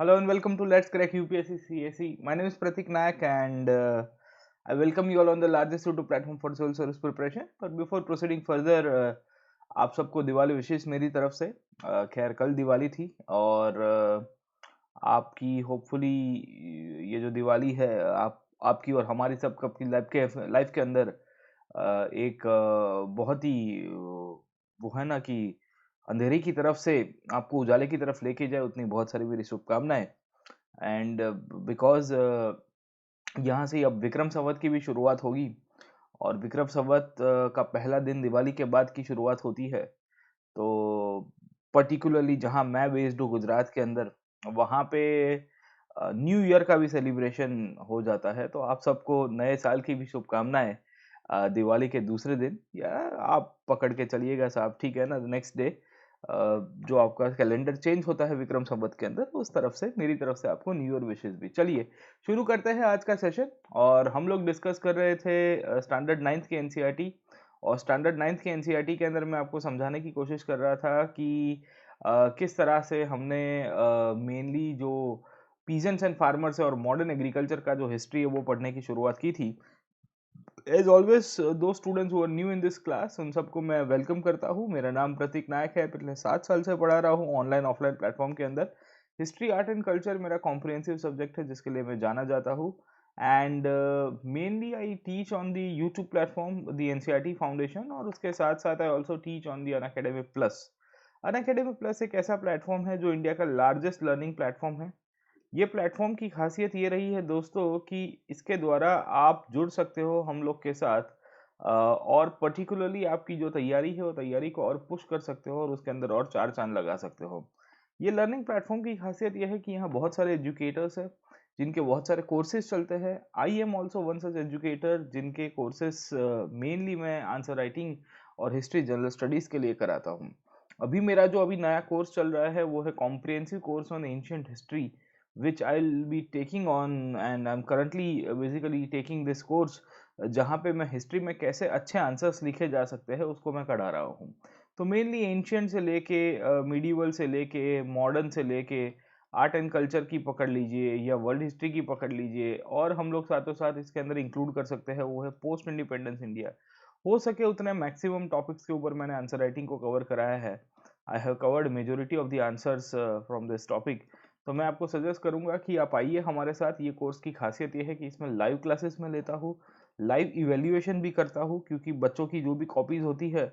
Hello and welcome to Let's Crack UPSC CSE. My name is Pratik Nayak and I welcome you all on the largest YouTube platform for civil service preparation. But before proceeding further, आप सबको दिवाली विशेष मेरी तरफ से। खैर कल दिवाली थी और आपकी होपफुली ये जो दिवाली है आपकी और हमारी सब की लाइफ के अंदर एक बहुत ही वो है ना कि अंधेरे की तरफ से आपको उजाले की तरफ लेके जाए, उतनी बहुत सारी मेरी शुभकामनाएं। एंड बिकॉज यहाँ से अब विक्रम संवत की भी शुरुआत होगी और विक्रम संवत का पहला दिन दिवाली के बाद की शुरुआत होती है। तो पर्टिकुलरली जहाँ मैं बेस्ड हूँ गुजरात के अंदर, वहाँ पे न्यू ईयर का भी सेलिब्रेशन हो जाता है। तो आप सबको नए साल की भी शुभकामनाएं। दिवाली के दूसरे दिन या आप पकड़ के चलिएगा साहब, ठीक है ना, नेक्स्ट डे जो आपका कैलेंडर चेंज होता है विक्रम संवत के अंदर, उस तरफ से मेरी तरफ से आपको न्यू ईयर विशेष भी। चलिए शुरू करते हैं आज का सेशन। और हम लोग डिस्कस कर रहे थे स्टैंडर्ड नाइन्थ के एनसीईआरटी। और स्टैंडर्ड नाइन्थ के एनसीईआरटी के अंदर मैं आपको समझाने की कोशिश कर रहा था कि किस तरह से हमने मेनली जो पीजेंट्स एंड फार्मर्स है और मॉडर्न एग्रीकल्चर का जो हिस्ट्री है वो पढ़ने की शुरुआत की थी। As always to students who are new in this class, उन सबको मैं वेलकम करता हूँ। मेरा नाम प्रतीक नायक है, पिछले 7 साल से पढ़ा रहा हूँ ऑनलाइन ऑफलाइन प्लेटफॉर्म के अंदर। हिस्ट्री आर्ट एंड कल्चर मेरा कॉम्प्रिहेंसिव सब्जेक्ट है जिसके लिए मैं जाना जाता हूँ। And mainly I teach on the YouTube platform the NCERT foundation, और उसके साथ साथ I also teach on the Unacademy plus. Unacademy plus एक ऐसा प्लेटफॉर्म है जो इंडिया का लार्जेस्ट लर्निंग प्लेटफॉर्म है। ये प्लेटफॉर्म की खासियत ये रही है दोस्तों कि इसके द्वारा आप जुड़ सकते हो हम लोग के साथ, और पर्टिकुलरली आपकी जो तैयारी है वो तैयारी को और पुश कर सकते हो और उसके अंदर और चार चांद लगा सकते हो। ये लर्निंग प्लेटफॉर्म की खासियत यह है कि यहाँ बहुत सारे एजुकेटर्स हैं जिनके बहुत सारे कोर्सेज चलते हैं। I am also one such educator जिनके कोर्सेज मेनली मैं आंसर राइटिंग और हिस्ट्री जनरल स्टडीज़ के लिए कराता हूँ। अभी मेरा जो अभी नया कोर्स चल रहा है वो है comprehensive course on ancient history, which I'll be taking on, and I'm currently basically taking this course, जहाँ पे मैं हिस्ट्री में कैसे अच्छे आंसर्स लिखे जा सकते हैं उसको मैं करा रहा हूँ। तो मेनली एंशियंट से लेके मिडीवल से लेके मॉडर्न से लेके आर्ट एंड कल्चर की पकड़ लीजिए या वर्ल्ड हिस्ट्री की पकड़ लीजिए, और हम लोग साथों साथ इसके अंदर इंक्लूड कर सकते हैं वो है पोस्ट इंडिपेंडेंस इंडिया। हो सके उतने मैक्सिमम टॉपिक्स के ऊपर मैंने आंसर राइटिंग को कवर कराया है। I have covered majority of the answers from this topic. तो मैं आपको सजेस्ट करूंगा कि आप आइए हमारे साथ। ये कोर्स की खासियत ये है कि इसमें लाइव क्लासेस में लेता हूँ, लाइव इवेल्युएशन भी करता हूँ, क्योंकि बच्चों की जो भी कॉपीज होती है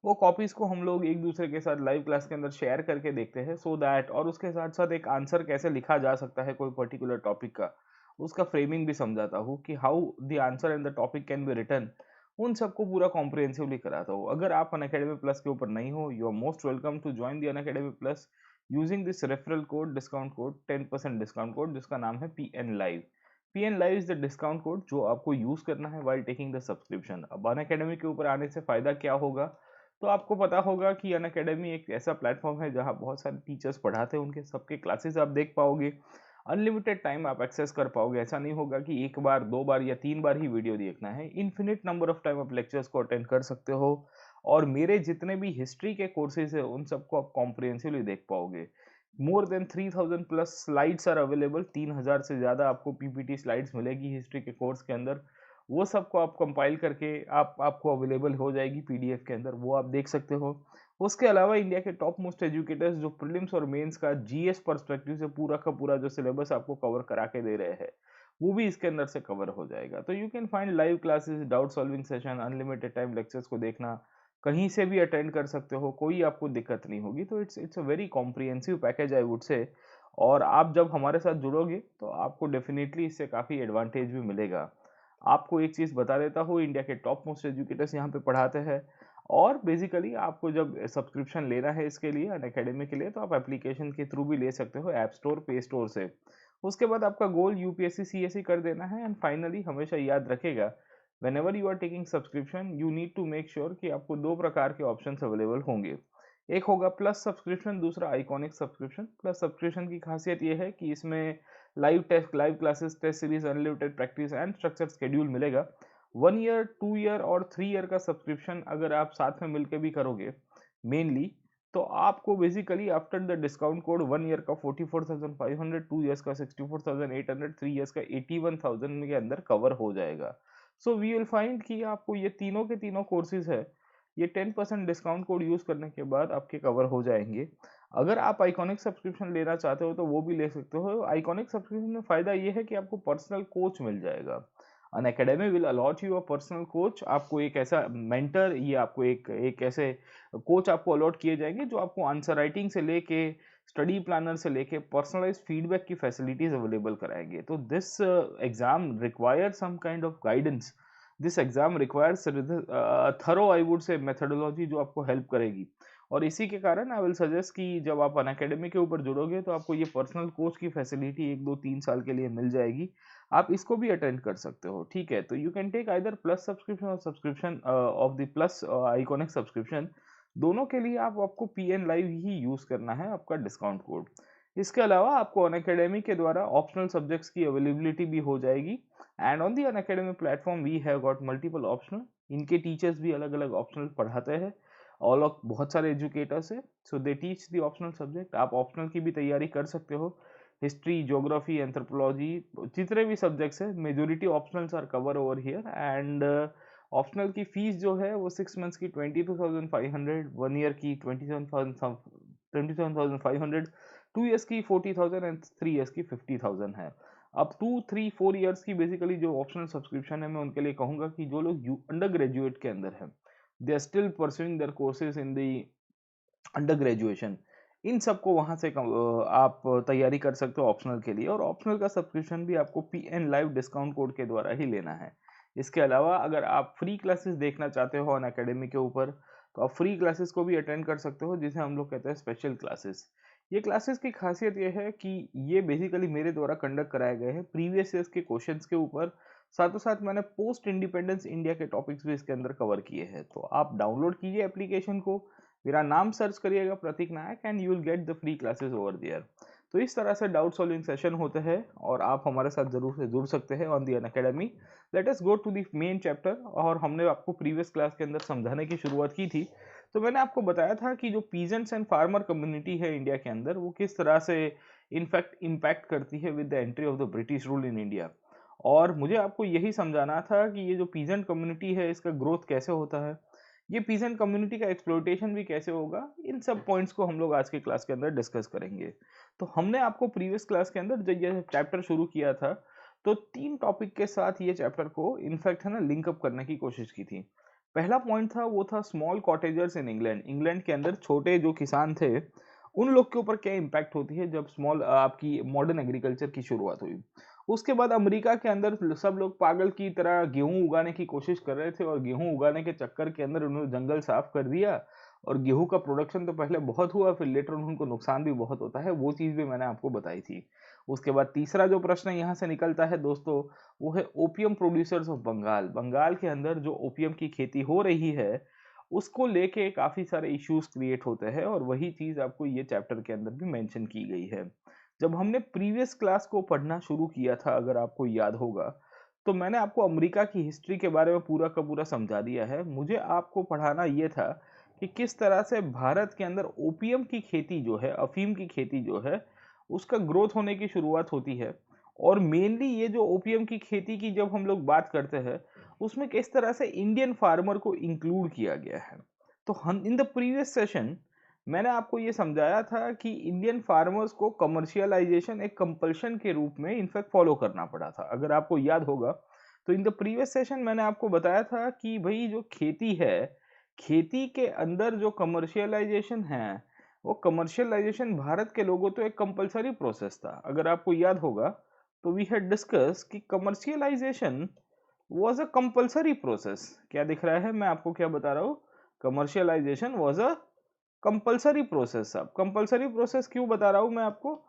वो कॉपीज को हम लोग एक दूसरे के साथ लाइव क्लास के अंदर शेयर करके देखते हैं, सो दैट, और उसके साथ साथ एक आंसर कैसे लिखा जा सकता है कोई पर्टिकुलर टॉपिक का, उसका फ्रेमिंग भी समझाता हूँ कि how the answer and the topic can be written. उन सबको पूरा कॉम्प्रिहेंसिवली कराता हूँ। अगर आप अनअकैडमी प्लस के ऊपर नहीं हो, you are most welcome to join the Unacademy Plus using this referral code, discount code, 10% discount code जिसका नाम है PN live. PN live is the discount code जो आपको यूज करना है वाइल टेकिंग द सब्सक्रिप्शन। अब अनअकैडमी के ऊपर आने से फायदा क्या होगा, तो आपको पता होगा कि अनअकैडमी एक ऐसा प्लेटफॉर्म है जहां बहुत सारे टीचर्स पढ़ाते हैं, उनके सबके क्लासेस आप देख पाओगे। अनलिमिटेड टाइम आप एक्सेस कर पाओगे। ऐसा नहीं होगा कि एक बार दो बार या तीन बार ही वीडियो देखना है। इन्फिनिट नंबर ऑफ टाइम आप लेक्चर्स को अटेंड कर सकते हो, और मेरे जितने भी हिस्ट्री के कोर्सेज है उन सबको आप कॉम्प्रिहेंसिवली देख पाओगे। More than 3000 plus slides are available. 3000 से ज़्यादा आपको पीपीटी स्लाइड्स मिलेगी हिस्ट्री के कोर्स के अंदर। वो सबको आप कंपाइल करके आपको अवेलेबल हो जाएगी पीडीएफ के अंदर, वो आप देख सकते हो। उसके अलावा इंडिया के टॉप मोस्ट एजुकेटर्स जो प्रीलिम्स और मेंस का जीएस पर्सपेक्टिव से पूरा का पूरा जो सिलेबस आपको कवर करा के दे रहे हैं वो भी इसके अंदर से कवर हो जाएगा। तो you can find live classes, doubt solving session, unlimited time lectures को देखना, कहीं से भी अटेंड कर सकते हो, कोई आपको दिक्कत नहीं होगी। तो it's a very comprehensive package I would से। और आप जब हमारे साथ जुड़ोगे तो आपको डेफिनेटली इससे काफ़ी एडवांटेज भी मिलेगा। आपको एक चीज़ बता देता हूँ, इंडिया के टॉप मोस्ट एजुकेटर्स यहाँ पे पढ़ाते हैं। और बेसिकली आपको जब सब्सक्रिप्शन लेना है इसके लिए अनअकैडमी के लिए, तो आप एप्लीकेशन के थ्रू भी ले सकते हो, ऐप स्टोर, पे स्टोर से। उसके बाद आपका गोल यूपीएससी सीएसई कर देना है। एंड फाइनली हमेशा याद रखेगा, whenever you are taking subscription you need to make sure कि आपको दो प्रकार के ऑप्शंस अवेलेबल होंगे। एक होगा प्लस सब्सक्रिप्शन, दूसरा आइकॉनिक सब्सक्रिप्शन। प्लस सब्सक्रिप्शन की खासियत यह है कि इसमें live test, live classes, test series, unlimited practice and structure schedule मिलेगा। 1 ईयर, 2 ईयर और 3 ईयर का सब्सक्रिप्शन अगर आप साथ में मिलकर भी करोगे मेनली, तो आपको basically after the discount code 1 year का 44,500, 2 इयर्स का 64,800, 3 इयर्स का 81,000 के अंदर कवर हो जाएगा। सो वी विल फाइंड कि आपको ये तीनों के तीनों कोर्सेज है, ये 10% डिस्काउंट कोड यूज करने के बाद आपके कवर हो जाएंगे। अगर आप आइकॉनिक सब्सक्रिप्शन लेना चाहते हो तो वो भी ले सकते हो। आइकॉनिक सब्सक्रिप्शन में फायदा ये है कि आपको पर्सनल कोच मिल जाएगा। Unacademy will allot you a personal coach. आपको एक ऐसा मेंटर, ये आपको एक ऐसे कोच आपको अलॉट किए जाएंगे जो आपको आंसर राइटिंग से लेके स्टडी प्लानर से लेके पर्सनलाइज फीडबैक की फैसिलिटीज अवेलेबल कराएंगे। तो this exam require some kind of guidance, this exam requires thorough I would say methodology जो आपको हेल्प करेगी। और इसी के कारण आई विल सजेस्ट कि जब आप अन अकेडमी के ऊपर जुड़ोगे तो आपको ये पर्सनल कोच की फैसिलिटी 1 2 3 साल के लिए मिल जाएगी। आप इसको भी अटेंड कर सकते हो, ठीक है। तो you can take either plus subscription और subscription of the plus iconic subscription. दोनों के लिए आपको पीएन लाइव ही यूज करना है आपका डिस्काउंट कोड। इसके अलावा आपको अनअकैडमी के द्वारा ऑप्शनल सब्जेक्ट्स की अवेलेबिलिटी भी हो जाएगी। And on the Unacademy platform we have got multiple optional. इनके टीचर्स भी अलग अलग ऑप्शनल पढ़ाते हैं। ऑल ऑफ बहुत सारे एजुकेटर्स है, so they teach the optional subject. आप ऑप्शनल की भी तैयारी कर सकते हो। हिस्ट्री, ज्योग्राफी, एंथ्रोपोलॉजी, जितने भी सब्जेक्ट्स है majority optionals are cover over here. And optional की फीस जो है वो 6 मंथ्स की 22,500, 1 ईयर की 27,500, 2 इयर्स की 40,000 एंड 3 इयर्स की 50,000 है। अब 2 3 4 इयर्स की बेसिकली जो ऑप्शनल सब्सक्रिप्शन है, मैं उनके लिए कहूंगा कि जो लोग अंडर ग्रेजुएट के अंदर है, they are still pursuing their courses in the under graduation, इन सबको वहां से आप तैयारी कर सकते हो ऑप्शनल के लिए। और ऑप्शनल का सब्सक्रिप्शन भी आपको पीएन लाइव डिस्काउंट कोड के द्वारा ही लेना है। इसके अलावा अगर आप फ्री क्लासेस देखना चाहते हो अन अकेडमी के ऊपर, तो आप फ्री क्लासेस को भी अटेंड कर सकते हो, जिसे हम लोग कहते हैं स्पेशल क्लासेस। ये क्लासेस की खासियत ये है कि ये बेसिकली मेरे द्वारा कंडक्ट कराए गए हैं प्रीवियस ईयर्स के क्वेश्चंस के ऊपर। साथों साथ मैंने पोस्ट इंडिपेंडेंस इंडिया के टॉपिक्स भी इसके अंदर कवर किए हैं। तो आप डाउनलोड कीजिए एप्लीकेशन को, मेरा नाम सर्च करिएगा Prateek Nayak, and you will get the free classes over there. तो इस तरह से डाउट सॉल्विंग सेशन होते हैं और आप हमारे साथ जरूर से जुड़ सकते हैं on the Unacademy. Let us go to the main chapter. और हमने आपको प्रीवियस क्लास के अंदर समझाने की शुरुआत की थी। तो मैंने आपको बताया था कि जो पीजेंट्स एंड फार्मर कम्युनिटी है इंडिया के अंदर, वो किस तरह से इनफैक्ट इम्पैक्ट करती है with the entry of the British rule in India. और मुझे आपको यही समझाना था कि ये जो पीजेंट कम्युनिटी है इसका ग्रोथ कैसे होता है, ये पीजेंट कम्युनिटी का एक्सप्लोइटेशन भी कैसे होगा, इन सब पॉइंट्स को हम लोग आज के क्लास के अंदर डिस्कस करेंगे। तो हमने आपको प्रीवियस क्लास के अंदर जब ये चैप्टर शुरू किया था, तो 3 टॉपिक के साथ ये चैप्टर को इनफैक्ट है ना लिंकअप करने की कोशिश की थी। पहला पॉइंट था वो था स्मॉल कॉटेजर्स इन इंग्लैंड। इंग्लैंड के अंदर छोटे जो किसान थे, उन लोग के ऊपर क्या इम्पैक्ट होती है जब स्मॉल आपकी मॉडर्न एग्रीकल्चर की शुरुआत हुई। उसके बाद अमेरिका के अंदर सब लोग पागल की तरह गेहूं उगाने की कोशिश कर रहे थे, और गेहूं उगाने के चक्कर के अंदर उन्होंने जंगल साफ कर दिया। और गेहूं का प्रोडक्शन तो पहले बहुत हुआ, फिर लेटर उनको नुकसान भी बहुत होता है, वो चीज भी मैंने आपको बताई थी। उसके बाद तीसरा जो प्रश्न यहाँ से निकलता है दोस्तों, वो है opium producers of Bengal. Bengal के अंदर जो ओपियम की खेती हो रही है, उसको लेके काफी सारे इश्यूज क्रिएट होते हैं, और वही चीज आपको ये चैप्टर के अंदर भी मेंशन की गई है। जब हमने प्रीवियस क्लास को पढ़ना शुरू किया था, अगर आपको याद होगा, तो मैंने आपको अमेरिका की हिस्ट्री के बारे में पूरा का पूरा समझा दिया है। मुझे आपको पढ़ाना ये था कि किस तरह से भारत के अंदर ओपियम की खेती जो है, अफीम की खेती जो है, उसका ग्रोथ होने की शुरुआत होती है। और मेनली ये जो ओपियम की खेती की जब हम लोग बात करते हैं, उसमें किस तरह से इंडियन फार्मर को इंक्लूड किया गया है। तो हम इन द प्रीवियस सेशन मैंने आपको ये समझाया था कि इंडियन फार्मर्स को कमर्शियलाइजेशन एक कंपल्शन के रूप में इनफैक्ट फॉलो करना पड़ा था। अगर आपको याद होगा, तो इन द प्रीवियस सेशन मैंने आपको बताया था कि भाई जो खेती है, खेती के अंदर जो कमर्शियलाइजेशन है, वो कमर्शियलाइजेशन भारत के लोगों तो एक कंपलसरी प्रोसेस था। अगर आपको याद होगा, तो वी हैड डिस्कस कि commercialisation was a compulsory process. क्या दिख रहा है, मैं आपको क्या बता रहा हूँ, commercialisation was a compulsory process. अब कंपलसरी प्रोसेस क्यों बता रहा हूं मैं आपको,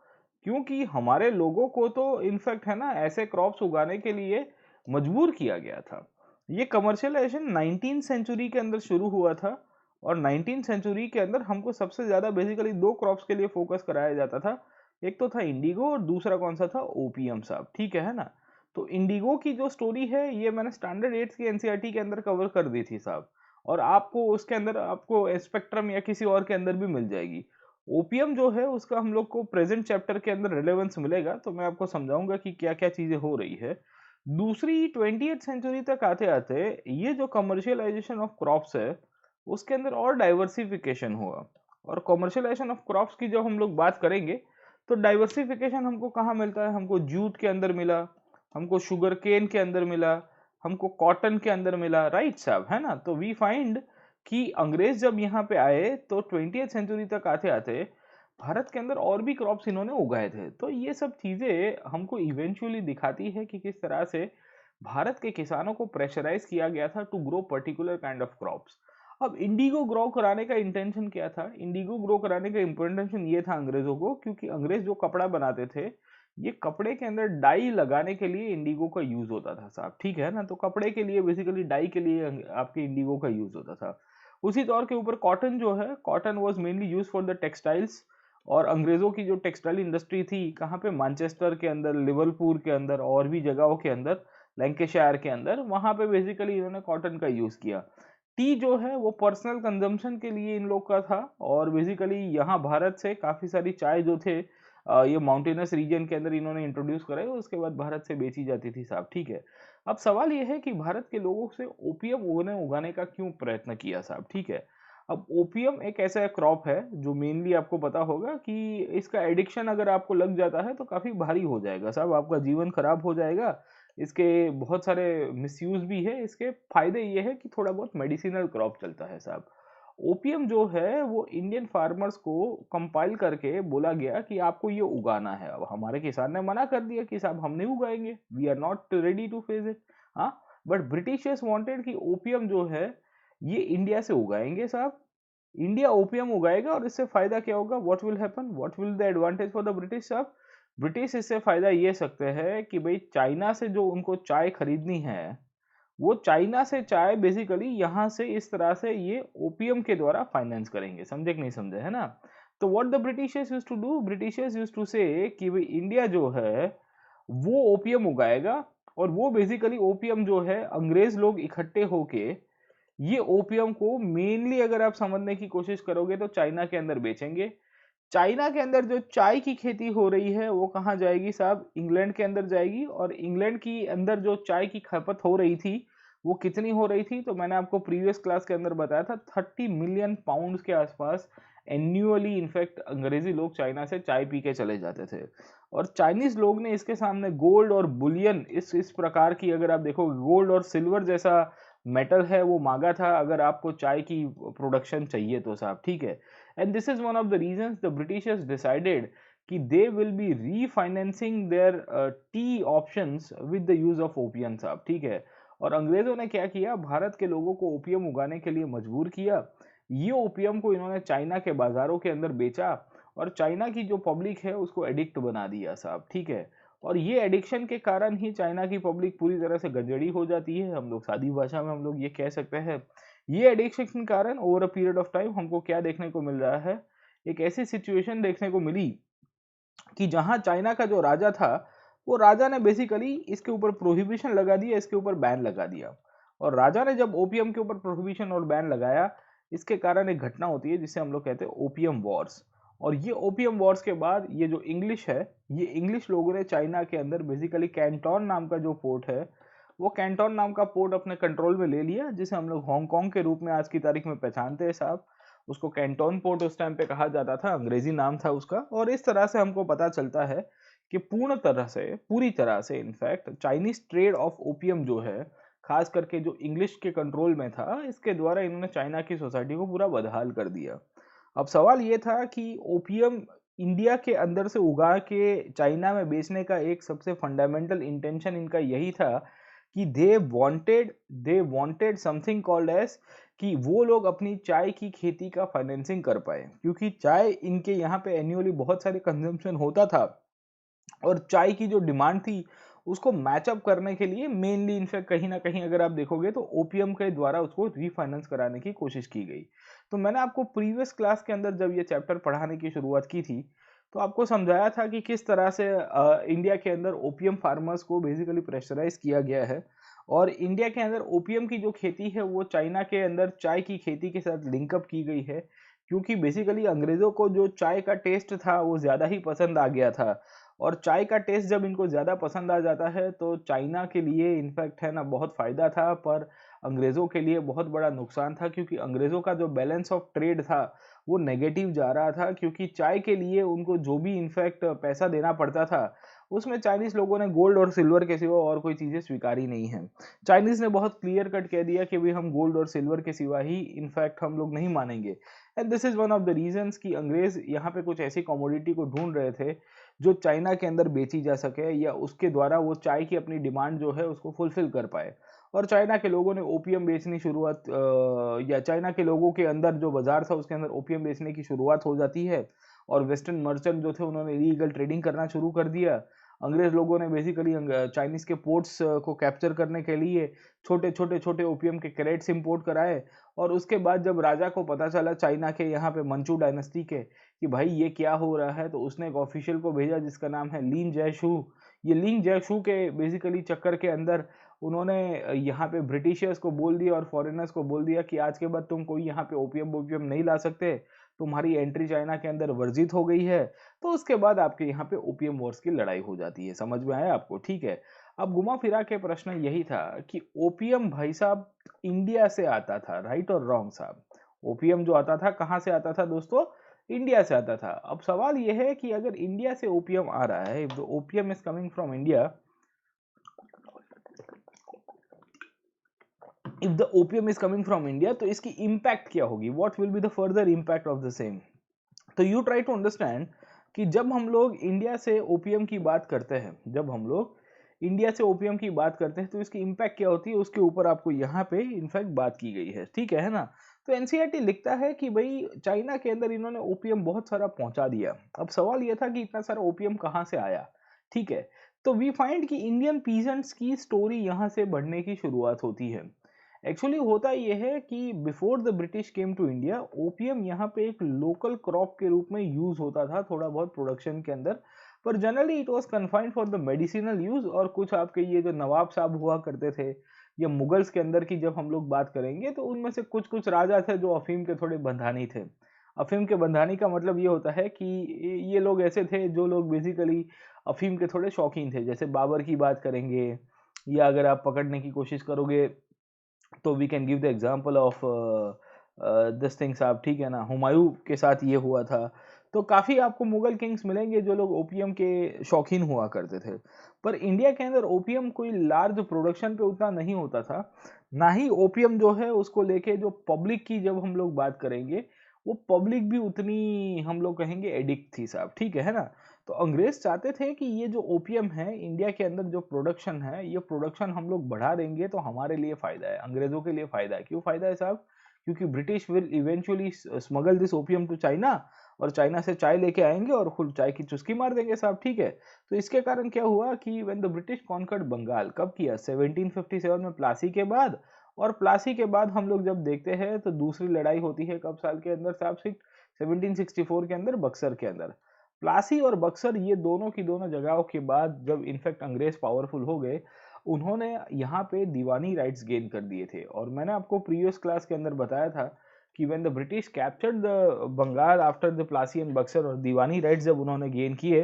क्योंकि हमारे लोगों को तो इनफैक्ट है ना ऐसे क्रॉप्स उगाने के लिए मजबूर किया गया था। ये कमर्शियलाइजेशन 19 सेंचुरी के अंदर शुरू हुआ था। और 19 सेंचुरी के अंदर हमको सबसे ज्यादा बेसिकली 2 क्रॉप्स के लिए फोकस कराया जाता था। एक तो था इंडिगो और दूसरा कौन सा था, ओपीएम साहब, ठीक है ना। तो इंडिगो की जो स्टोरी है ये मैंने स्टैंडर्ड 8 की एनसीईआरटी के अंदर कवर कर दी थी साहब। और आपको उसके अंदर आपको स्पेक्ट्रम या किसी और के अंदर भी मिल जाएगी। ओपीएम जो है उसका हम लोग को प्रेजेंट चैप्टर के अंदर रिलेवेंस मिलेगा, तो मैं आपको समझाऊंगा कि क्या क्या चीजें हो रही है। दूसरी 20th सेंचुरी तक आते आते ये जो कमर्शियलाइजेशन ऑफ क्रॉप्स है उसके अंदर और डाइवर्सिफिकेशन हुआ। और कमर्शियलाइजेशन ऑफ क्रॉप्स की जब हम लोग बात करेंगे तो डाइवर्सिफिकेशन हमको कहाँ मिलता है, हमको जूट के अंदर मिला, हमको शुगर केन के अंदर मिला, हमको कॉटन के अंदर मिला, राइट साहब, है ना। तो वी फाइंड कि अंग्रेज जब यहाँ पे आए तो 20th सेंचुरी तक आते आते भारत के अंदर और भी क्रॉप्स इन्होंने उगाए थे। तो ये सब चीजें हमको इवेंचुअली दिखाती है कि किस तरह से भारत के किसानों को प्रेशराइज किया गया था to grow particular kind of crops. अब इंडिगो ग्रो कराने का इंटेंशन क्या था? इंडिगो ग्रो कराने का इंटेंशन ये था अंग्रेजों को, क्योंकि अंग्रेज जो कपड़ा बनाते थे ये कपड़े के अंदर डाई लगाने के लिए इंडिगो का यूज होता था साहब, ठीक है ना। तो कपड़े के लिए बेसिकली डाई के लिए आपके इंडिगो का यूज होता था। उसी तौर के ऊपर कॉटन जो है, cotton was mainly use for the textiles. और अंग्रेजों की जो टेक्सटाइल इंडस्ट्री थी कहाँ पे, मैनचेस्टर के अंदर, लिवरपूल के अंदर और भी जगहों के अंदर, लैंकेशायर के अंदर, वहां पे बेसिकली इन्होंने कॉटन का यूज किया। टी जो है वो पर्सनल कंजम्पशन के लिए इन लोग का था। और बेसिकली यहाँ भारत से काफी सारी चाय जो थे ये माउंटेनस रीजन के अंदर इन्होंने इंट्रोड्यूस कराई, उसके बाद भारत से बेची जाती थी साहब, ठीक है। अब सवाल ये है कि भारत के लोगों से ओपीएम उगाने का क्यों प्रयत्न किया साहब, ठीक है। अब ओपीएम एक ऐसा क्रॉप है जो मेनली आपको पता होगा कि इसका एडिक्शन अगर आपको लग जाता है तो काफी भारी हो जाएगा साहब, आपका जीवन खराब हो जाएगा। इसके बहुत सारे मिसयूज भी है। इसके फायदे ये है कि थोड़ा बहुत मेडिसिनल क्रॉप चलता है साहब। ओपीएम जो है वो इंडियन फार्मर्स को कंपाइल करके बोला गया कि आपको ये उगाना है। अब हमारे किसान ने मना कर दिया कि साहब हम नहीं उगाएंगे, we are not ready to face it. हाँ, बट ब्रिटिशर्स वांटेड कि ओपीएम जो है ये इंडिया से उगाएंगे साहब। इंडिया ओपीएम उगाएगा और इससे फायदा क्या होगा, what will happen, what will the advantage for the British साहब। ब्रिटिश इससे फायदा ये सकते हैं कि भाई चाइना से जो उनको चाय खरीदनी है वो चाइना से चाय बेसिकली यहाँ से इस तरह से ये ओपीएम के द्वारा फाइनेंस करेंगे। समझे कि नहीं समझे, है ना। तो what the Britishers used to do, Britishers used to say कि भाई इंडिया जो है वो ओपीएम उगाएगा और वो बेसिकली ओपीएम जो है अंग्रेज लोग इकट्ठे होके ये ओपीएम को मेनली अगर आप समझने की कोशिश करोगे तो चाइना के अंदर बेचेंगे। चाइना के अंदर जो चाय की खेती हो रही है वो कहाँ जाएगी साहब, इंग्लैंड के अंदर जाएगी। और इंग्लैंड की अंदर जो चाय की खपत हो रही थी वो कितनी हो रही थी, तो मैंने आपको प्रीवियस क्लास के अंदर बताया था 30 मिलियन पाउंड्स के आसपास एन्युअली इनफैक्ट अंग्रेजी लोग चाइना से चाय पी के चले जाते थे। और चाइनीज लोग ने इसके सामने गोल्ड और बुलियन इस प्रकार की, अगर आप देखो गोल्ड और सिल्वर जैसा मेटल है वो मांगा था अगर आपको चाय की प्रोडक्शन चाहिए तो साहब, ठीक है। And this is one of the reasons the Britishers decided कि they will be refinancing their tea options with the use of opium साहब, ठीक है। और अंग्रेजों ने क्या किया, भारत के लोगों को ओपीएम उगाने के लिए मजबूर किया। ये ओपीएम को इन्होंने चाइना के बाजारों के अंदर बेचा और चाइना की जो पब्लिक है उसको एडिक्ट बना दिया साहब, ठीक है। और ये एडिक्शन के कारण ही चाइना की पब्लिक पूरी तरह से गंजड़ी हो जाती है। हम लोग सादी भाषा में हम लोग ये कह सकते हैं। ये एडिक्शन के कारण over a period of time हमको क्या देखने को मिल रहा है, एक ऐसी सिचुएशन देखने को मिली कि जहां चाइना का जो राजा था वो राजा ने बेसिकली इसके ऊपर प्रोहिबिशन लगा दिया, इसके ऊपर बैन लगा दिया। और राजा ने जब ओपीएम के ऊपर प्रोहिबिशन और बैन लगाया, इसके कारण एक घटना होती है जिसे हम लोग कहते हैं ओपीएम वॉर्स। और ये ओपीएम वॉर्स के बाद ये जो इंग्लिश है, ये इंग्लिश लोगों ने चाइना के अंदर बेसिकली कैंटोन नाम का जो पोर्ट है, वो कैंटोन नाम का पोर्ट अपने कंट्रोल में ले लिया, जिसे हम लोग हांगकांग के रूप में आज की तारीख में पहचानते हैं साहब। उसको कैंटोन पोर्ट उस टाइम पे कहा जाता था, अंग्रेजी नाम था उसका। और इस तरह से हमको पता चलता है कि पूरी तरह से in fact Chinese trade of opium जो है, खास करके जो इंग्लिश के कंट्रोल में था, इसके द्वारा इन्होंने चाइना की सोसाइटी को पूरा बदहाल कर दिया। अब सवाल ये था कि ओपीएम इंडिया के अंदर से उगा के चाइना में बेचने का एक सबसे फंडामेंटल इंटेंशन इनका यही था कि they wanted something called as कि वो लोग अपनी चाय की खेती का फाइनेंसिंग कर पाए, क्योंकि चाय इनके यहाँ पे एनुअली बहुत सारे कंजम्पशन होता था और चाय की जो डिमांड थी उसको मैचअप करने के लिए मेनली इनफैक्ट कहीं ना कहीं अगर आप देखोगे तो ओपीएम के द्वारा उसको रीफाइनेंस कराने की कोशिश की गई। तो मैंने आपको प्रीवियस क्लास के अंदर जब ये चैप्टर पढ़ाने की शुरुआत की थी तो आपको समझाया था कि किस तरह से इंडिया के अंदर ओपीएम फार्मर्स को बेसिकली प्रेशराइज किया गया है। और इंडिया के अंदर ओपीएम की जो खेती है वो चाइना के अंदर चाय की खेती के साथ लिंकअप की गई है, क्योंकि बेसिकली अंग्रेज़ों को जो चाय का टेस्ट था वो ज़्यादा ही पसंद आ गया था। और चाय का टेस्ट जब इनको ज़्यादा पसंद आ जाता है तो चाइना के लिए इनफैक्ट है ना बहुत फ़ायदा था, पर अंग्रेज़ों के लिए बहुत बड़ा नुकसान था, क्योंकि अंग्रेज़ों का जो बैलेंस ऑफ ट्रेड था वो नेगेटिव जा रहा था, क्योंकि चाय के लिए उनको जो भी इनफैक्ट पैसा देना पड़ता था उसमें चाइनीज़ लोगों ने गोल्ड और सिल्वर के सिवा और कोई चीज़ें स्वीकारी नहीं हैं। चाइनीज़ ने बहुत क्लियर कट कह दिया कि भाई हम गोल्ड और सिल्वर के सिवा ही इनफैक्ट हम लोग नहीं मानेंगे। And this is one of the reasons कि अंग्रेज़ यहाँ पे कुछ ऐसी कमोडिटी को ढूंढ रहे थे जो चाइना के अंदर बेची जा सके, या उसके द्वारा वो चाय की अपनी डिमांड जो है उसको फुलफिल कर पाए। और चाइना के लोगों ने ओपीएम बेचनी शुरुआत या चाइना के लोगों के अंदर जो बाजार था उसके अंदर ओपीएम बेचने की शुरुआत हो जाती है, और वेस्टर्न मर्चेंट जो थे उन्होंने इलीगल ट्रेडिंग करना शुरू कर दिया। अंग्रेज लोगों ने बेसिकली चाइनीज के पोर्ट्स को कैप्चर करने के लिए छोटे ओपीएम के क्रेट्स इंपोर्ट कराए। और उसके बाद जब राजा को पता चला चाइना के यहाँ पे मंचू डायनेस्टी के कि भाई ये क्या हो रहा है, तो उसने एक ऑफिशियल को भेजा जिसका नाम है लिन जयशू। ये लिन जयशू के बेसिकली चक्कर के अंदर उन्होंने यहाँ पे ब्रिटिशर्स को बोल दिया और फॉरेनर्स को बोल दिया कि आज के बाद तुम कोई यहाँ पे ओपीएम नहीं ला सकते, तुम्हारी एंट्री चाइना के अंदर वर्जित हो गई है। तो उसके बाद आपके यहाँ पे ओपीएम वॉर्स की लड़ाई हो जाती है। समझ में आया आपको? ठीक है। अब घुमा फिरा के प्रश्न यही था कि ओपीएम भाई साहब इंडिया से आता था, राइट और रॉन्ग साहब? ओपीएम जो आता था कहाँ से आता था दोस्तों? इंडिया से आता था। अब सवाल यह है कि अगर इंडिया से ओपीएम आ रहा है, if the opium is coming from India, if the opium is coming from India, तो इसकी इम्पैक्ट क्या होगी? What will be the further impact of the same? तो यू ट्राई टू अंडरस्टैंड कि जब हम लोग इंडिया से ओपीएम की बात करते हैं, जब हम लोग इंडिया से ओपीएम की बात करते हैं तो इसकी इम्पैक्ट क्या होती है, उसके ऊपर आपको यहाँ पे इनफैक्ट बात की गई है। ठीक है ना? तो एनसीईआरटी लिखता है कि भाई चाइना के अंदर इन्होंने ओपीएम बहुत सारा पहुंचा दिया। अब सवाल यह था कि इतना सारा ओपीएम कहाँ से आया? ठीक है। तो वी फाइंड कि इंडियन पीजेंट्स की स्टोरी यहाँ से बढ़ने की शुरुआत होती है। एक्चुअली होता यह है कि before the British came to India, opium यहाँ पे एक लोकल क्रॉप के रूप में यूज होता था थोड़ा बहुत प्रोडक्शन के अंदर, पर generally it was confined for the medicinal use. और कुछ आपके ये जो नवाब साहब हुआ करते थे या मुगल्स के अंदर की जब हम लोग बात करेंगे तो उनमें से कुछ कुछ राजा थे जो अफीम के थोड़े बंधानी थे। अफीम के बंधानी का मतलब ये होता है कि ये लोग ऐसे थे जो लोग बेसिकली अफीम के थोड़े शौकीन थे। जैसे बाबर की बात करेंगे, या अगर आप पकड़ने की कोशिश करोगे तो we can give the example of this thing साहब। ठीक है ना? हुमायूं के साथ ये हुआ था। तो काफ़ी आपको मुगल किंग्स मिलेंगे जो लोग ओपीएम के शौकीन हुआ करते थे। पर इंडिया के अंदर ओपीएम कोई लार्ज प्रोडक्शन पे उतना नहीं होता था, ना ही ओपीएम जो है उसको लेके जो पब्लिक की जब हम लोग बात करेंगे वो पब्लिक भी उतनी हम लोग कहेंगे एडिक्ट थी साहब। ठीक है ना? तो अंग्रेज चाहते थे कि ये जो ओपीएम है इंडिया के अंदर जो प्रोडक्शन है, ये प्रोडक्शन हम लोग बढ़ा देंगे तो हमारे लिए फायदा है, अंग्रेजों के लिए फायदा है। क्यों फायदा है साहब? क्योंकि British will eventually smuggle this opium to China, और चाइना से चाय लेके आएंगे और खुद चाय की चुस्की मार देंगे साहब। ठीक है। तो इसके कारण क्या हुआ कि when the British conquered Bengal, कब किया? 1757 में प्लासी के बाद। और प्लासी के बाद हम लोग जब देखते हैं तो दूसरी लड़ाई होती है कब साल के अंदर साहब? 1764 के अंदर बक्सर के अंदर। प्लासी और बक्सर ये दोनों की दोनों जगहों के बाद जब इनफैक्ट अंग्रेज पावरफुल हो गए, उन्होंने यहाँ पे दीवानी राइट्स गेन कर दिए थे। और मैंने आपको प्रीवियस क्लास के अंदर बताया था कि when the British captured the Bengal after the Plassey and Buxar, और दीवानी राइट्स जब उन्होंने गेन किए,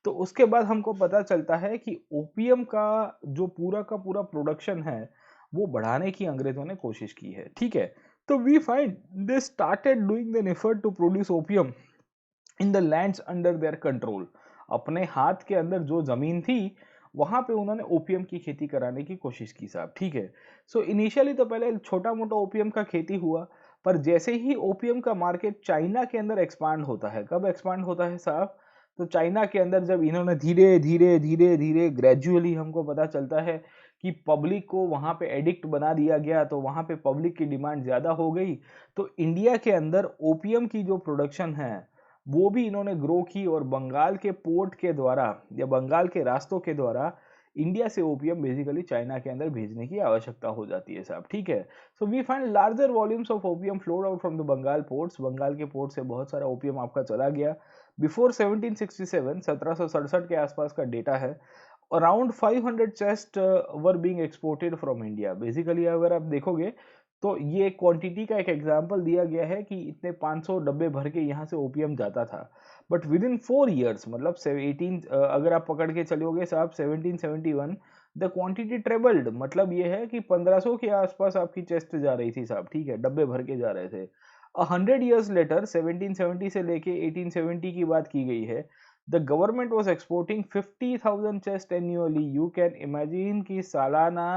तो उसके बाद हमको पता चलता है कि ओपीएम का जो पूरा का पूरा प्रोडक्शन है वो बढ़ाने की अंग्रेजों ने कोशिश की है। ठीक है। तो we find they started doing an effort to produce opium in the lands under their control. अपने हाथ के अंदर जो जमीन थी वहां पे उन्होंने ओपीएम की खेती कराने की कोशिश की साहब। ठीक है। सो इनिशियली तो पहले छोटा मोटा ओपीएम का खेती हुआ, पर जैसे ही ओपीएम का मार्केट चाइना के अंदर एक्सपांड होता है, कब एक्सपांड होता है साहब? तो चाइना के अंदर जब इन्होंने धीरे धीरे धीरे धीरे ग्रेजुअली, हमको पता चलता है कि पब्लिक को वहां पे एडिक्ट बना दिया गया, तो वहां पे पब्लिक की डिमांड ज्यादा हो गई। तो इंडिया के अंदर ओपीएम की जो प्रोडक्शन है वो भी इन्होंने ग्रो की, और बंगाल के पोर्ट के द्वारा या बंगाल के रास्तों के द्वारा इंडिया से ओपीएम बेसिकली चाइना के अंदर भेजने की आवश्यकता हो जाती है साहब। ठीक है। So we find larger volumes of opium flowed out from the Bengal ports. Bengal के पोर्ट से बहुत सारा ओपीएम आपका चला गया। बिफोर 1767, 1767 के आसपास का डेटा है, around 500 chest were being exported from India. Basically अगर आप देखोगे तो ये क्वांटिटी का एक एग्जांपल दिया गया है कि इतने 500 डब्बे भर के यहाँ से ओपीएम जाता था, बट विद इन 4 years, मतलब 18 अगर आप पकड़ के चलोगे साहब 1771 द क्वांटिटी ट्रेबल्ड, मतलब ये है कि 1500 के आसपास आपकी चेस्ट जा रही थी साहब, ठीक है, डब्बे भर के जा रहे थे। 100 years लेटर 1770 से लेके 1870 की बात की गई है, the government was exporting 50,000 chest annually. You can imagine कि सालाना